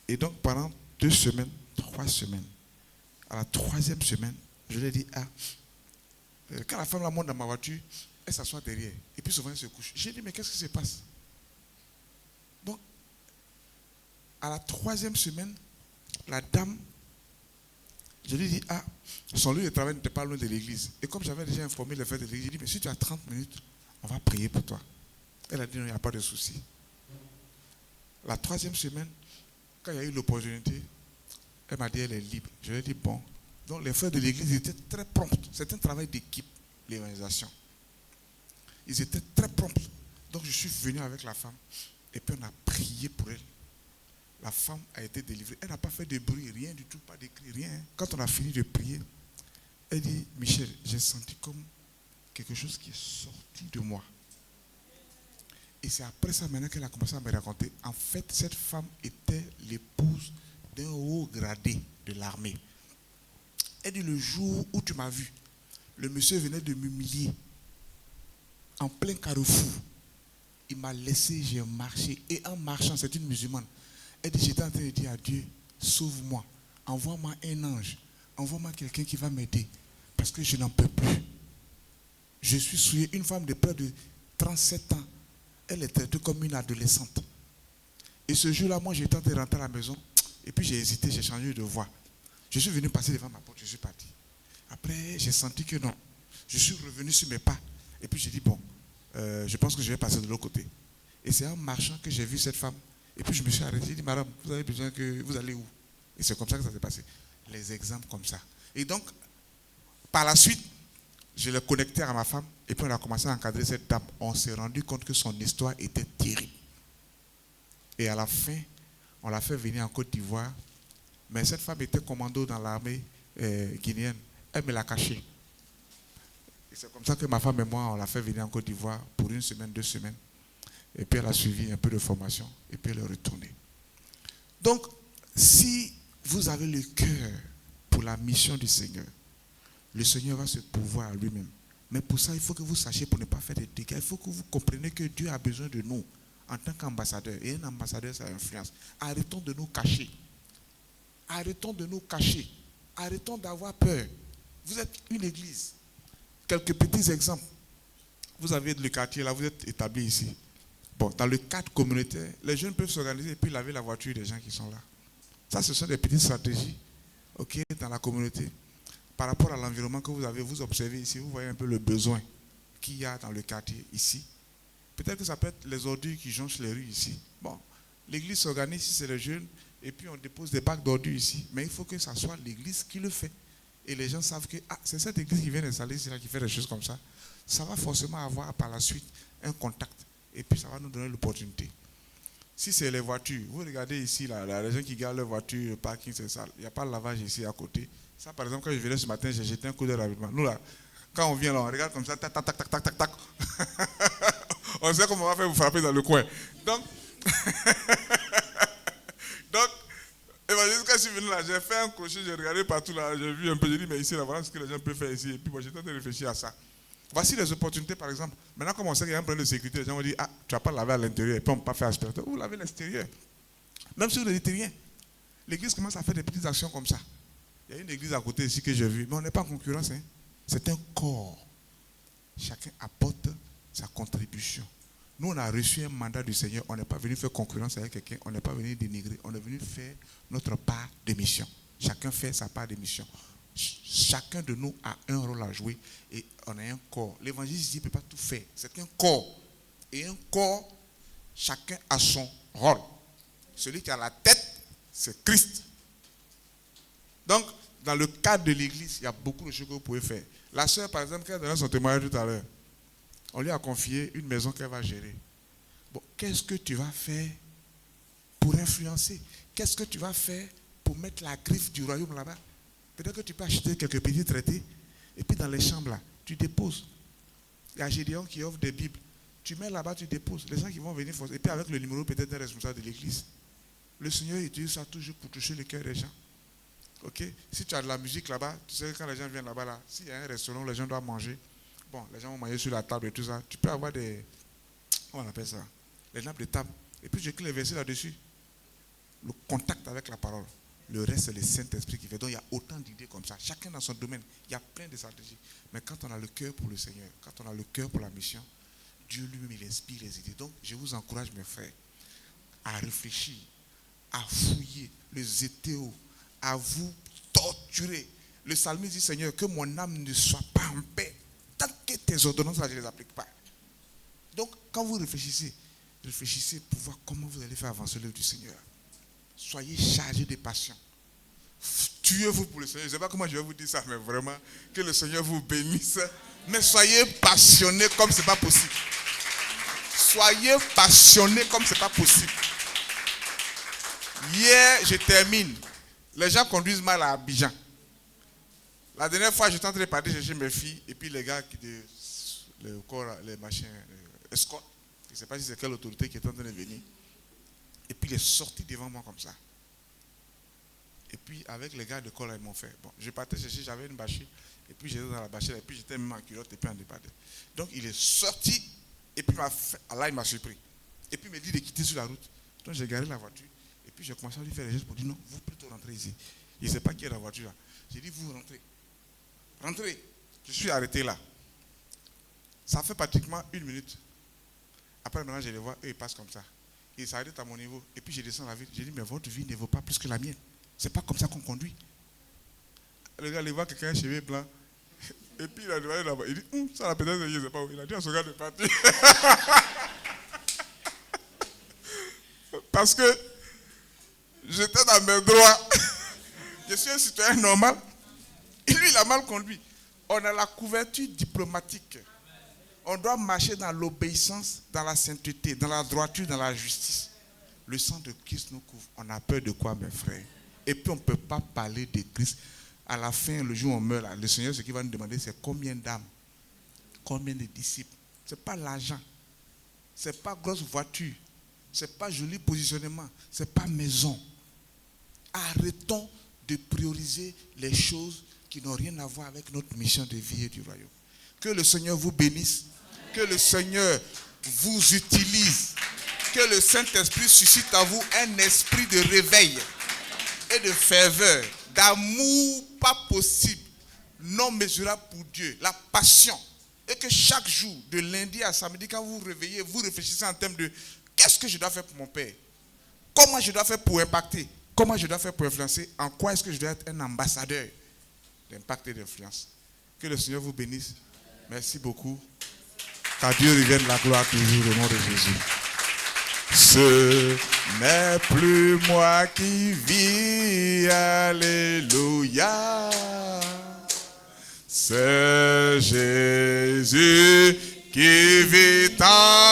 Et donc pendant 2 semaines, 3 semaines, à la 3e semaine, je lui ai dit, quand la femme la monte dans ma voiture, elle s'assoit derrière. Et puis souvent, elle se couche. J'ai dit, mais qu'est-ce qui se passe? Donc, à la 3e semaine, la dame, je lui ai dit, son lieu de travail n'était pas loin de l'église. Et comme j'avais déjà informé les frères de l'église, j'ai dit, mais si tu as 30 minutes, on va prier pour toi. Elle a dit, non, il n'y a pas de souci. La 3e semaine, quand il y a eu l'opportunité, elle m'a dit, elle est libre. Je lui ai dit, bon. Donc les frères de l'église étaient très prompts. C'est un travail d'équipe, l'évangélisation. Ils étaient très prompts. Donc je suis venu avec la femme et puis on a prié pour elle. La femme a été délivrée. Elle n'a pas fait de bruit, rien du tout, pas de cri, rien. Quand on a fini de prier, elle dit, Michel, j'ai senti comme quelque chose qui est sorti de moi. Et c'est après ça maintenant qu'elle a commencé à me raconter. En fait, cette femme était l'épouse d'un haut gradé de l'armée. Elle dit, le jour où tu m'as vu, le monsieur venait de m'humilier en plein carrefour. Il m'a laissé, j'ai marché. Et en marchant, c'est une musulmane. Elle dit, j'étais en train de dire à Dieu, sauve-moi, envoie-moi un ange, envoie-moi quelqu'un qui va m'aider. parce que je n'en peux plus. Je suis souillé. Une femme de près de 37 ans, elle est traitée comme une adolescente. Et ce jour-là, moi, j'étais en train de rentrer à la maison. Et puis j'ai hésité, j'ai changé de voie. Je suis venu passer devant ma porte, je suis parti. Après, j'ai senti que non. Je suis revenu sur mes pas. Et puis j'ai dit, bon, je pense que je vais passer de l'autre côté. Et c'est en marchant que j'ai vu cette femme. Et puis je me suis arrêté, j'ai dit, madame, vous avez besoin que... Vous allez où? Et c'est comme ça que ça s'est passé. Les exemples comme ça. Et donc, par la suite, je l'ai connecté à ma femme. Et puis on a commencé à encadrer cette dame. On s'est rendu compte que son histoire était terrible. Et à la fin, on l'a fait venir en Côte d'Ivoire. Mais cette femme était commando dans l'armée guinéenne. Elle me l'a caché. Et c'est comme ça que ma femme et moi, on l'a fait venir en Côte d'Ivoire pour 1 semaine, 2 semaines. Et puis elle a suivi un peu de formation. Et puis elle est retournée. Donc, si vous avez le cœur pour la mission du Seigneur, le Seigneur va se pouvoir à lui-même. Mais pour ça, il faut que vous sachiez pour ne pas faire des dégâts. Il faut que vous compreniez que Dieu a besoin de nous en tant qu'ambassadeur. Et un ambassadeur, ça influence. Arrêtons de nous cacher. Arrêtons de nous cacher. Arrêtons d'avoir peur. Vous êtes une église. Quelques petits exemples. Vous avez le quartier là, vous êtes établi ici. Bon, dans le cadre communautaire, les jeunes peuvent s'organiser et puis laver la voiture des gens qui sont là. Ça, ce sont des petites stratégies, ok, dans la communauté. Par rapport à l'environnement que vous avez, vous observez ici, vous voyez un peu le besoin qu'il y a dans le quartier ici. Peut-être que ça peut être les ordures qui jonchent les rues ici. Bon, l'église s'organise si c'est les jeunes et puis on dépose des bacs d'ordures ici. Mais il faut que ça soit l'église qui le fait. Et les gens savent que c'est cette église qui vient d'installer ici, là, qui fait des choses comme ça. Ça va forcément avoir par la suite un contact. Et puis ça va nous donner l'opportunité. Si c'est les voitures, vous regardez ici, là, les gens qui gardent leur voiture, le parking, c'est sale. Il n'y a pas de lavage ici à côté. Ça, par exemple, quand je venais ce matin, j'ai jeté un coup d'œil rapidement. Nous, là, quand on vient là, on regarde comme ça, tac, tac, tac, tac, tac, tac, tac. On sait comment on va faire vous frapper dans le coin. Donc, imagine quand je suis venu là, j'ai fait un crochet, j'ai regardé partout là, j'ai vu un peu, j'ai dit, mais ici, là, voilà ce que les gens peuvent faire ici. Et puis, moi, j'étais en train de réfléchir à ça. Voici les opportunités, par exemple. Maintenant, comme on sait qu'il y a un problème de sécurité, les gens vont dire, tu ne vas pas laver à l'intérieur, et puis on ne peut pas faire aspirateur. Vous lavez à l'extérieur. Même si vous ne dites rien. L'église commence à faire des petites actions comme ça. Il y a une église à côté ici que j'ai vue, mais on n'est pas en concurrence. Hein. C'est un corps. Chacun apporte sa contribution. Nous, on a reçu un mandat du Seigneur. On n'est pas venu faire concurrence avec quelqu'un. On n'est pas venu dénigrer. On est venu faire notre part de mission. Chacun fait sa part de mission. Chacun de nous a un rôle à jouer et on a un corps. L'évangéliste ne peut pas tout faire. C'est un corps. Et un corps, chacun a son rôle. Celui qui a la tête, c'est Christ. Donc, dans le cadre de l'église, il y a beaucoup de choses que vous pouvez faire. La sœur, par exemple, qui a donné son témoignage tout à l'heure, on lui a confié une maison qu'elle va gérer. Bon, qu'est-ce que tu vas faire pour influencer? Qu'est-ce que tu vas faire pour mettre la griffe du royaume là-bas? Peut-être que tu peux acheter quelques petits traités et puis dans les chambres là, tu déposes. Il y a Gédéon qui offre des Bibles. Tu mets là-bas, tu déposes. Les gens qui vont venir, et puis avec le numéro peut-être des responsables de l'église. Le Seigneur utilise ça toujours pour toucher le cœur des gens. Ok? Si tu as de la musique là-bas, tu sais que quand les gens viennent là-bas, là, s'il y a un restaurant où les gens doivent manger, bon, les gens vont manger sur la table et tout ça, tu peux avoir des, comment on appelle ça? Les nappes de table. Et puis j'écris les versets là-dessus. Le contact avec la parole. Le reste, c'est le Saint-Esprit qui fait. Donc, il y a autant d'idées comme ça. Chacun dans son domaine. Il y a plein de stratégies. Mais quand on a le cœur pour le Seigneur, quand on a le cœur pour la mission, Dieu lui-même, il inspire les idées. Donc, je vous encourage, mes frères, à réfléchir, à fouiller les étéos, à vous torturer. Le psalmiste dit, Seigneur, que mon âme ne soit pas en paix tant que tes ordonnances, là, je ne les applique pas. Donc, quand vous réfléchissez pour voir comment vous allez faire avancer l'œuvre du Seigneur. Soyez chargés de passion. Tuez-vous pour le Seigneur. Je ne sais pas comment je vais vous dire ça, mais vraiment, que le Seigneur vous bénisse. Mais soyez passionnés comme ce n'est pas possible. Soyez passionnés comme ce n'est pas possible. Hier, je termine. Les gens conduisent mal à Abidjan. La dernière fois, j'étais en train de partir chercher mes filles, et puis les gars, les machins, escorte. Je ne sais pas si c'est quelle autorité qui est en train de venir. Et puis il est sorti devant moi comme ça. Et puis avec les gars de corps, ils m'ont fait. Bon, je partais chercher, j'avais une bâchée. Et puis j'étais dans la bâchée, et puis j'étais même en culotte, et puis en débardé. Donc il est sorti, et puis là il m'a surpris. Et puis il me dit de quitter sur la route. Donc j'ai garé la voiture. Et puis j'ai commencé à lui faire les gestes pour dire non, vous plutôt rentrez ici. Je ne sais pas qui est la voiture là. J'ai dit vous rentrez. Rentrez. Je suis arrêté là. Ça fait pratiquement 1 minute. Après, maintenant, je les vois, eux, ils passent comme ça. Ils s'arrêtent à mon niveau. Et puis, je descends la ville. Je dis, mais votre vie ne vaut pas plus que la mienne. C'est pas comme ça qu'on conduit. Le gars, il voit quelqu'un cheveux blanc. Et puis, il a demandé là-bas. Il dit, ça, la peut-être, je ne sais pas où. Il a dit à son gars de partir. Parce que j'étais dans mes droits. Je suis un citoyen normal. Et lui, il a mal conduit. On a la couverture diplomatique. On doit marcher dans l'obéissance, dans la sainteté, dans la droiture, dans la justice. Le sang de Christ nous couvre. On a peur de quoi, mes frères? Et puis, on ne peut pas parler de Christ. À la fin, le jour où on meurt, là, le Seigneur, ce qu'il va nous demander, c'est combien d'âmes, combien de disciples. Ce n'est pas l'argent. Ce n'est pas grosse voiture. Ce n'est pas joli positionnement. Ce n'est pas maison. Arrêtons de prioriser les choses qui n'ont rien à voir avec notre mission de vie et du royaume. Que le Seigneur vous bénisse. Que le Seigneur vous utilise. Que le Saint-Esprit suscite à vous un esprit de réveil et de ferveur, d'amour pas possible, non mesurable pour Dieu. La passion. Et que chaque jour, de lundi à samedi, quand vous vous réveillez, vous réfléchissez en termes de qu'est-ce que je dois faire pour mon Père? Comment je dois faire pour impacter? Comment je dois faire pour influencer? En quoi est-ce que je dois être un ambassadeur d'impact et d'influence? Que le Seigneur vous bénisse. Merci beaucoup. Qu'à Dieu revienne la gloire toujours au nom de Jésus. Ce n'est plus moi qui vis, alléluia. C'est Jésus qui vit en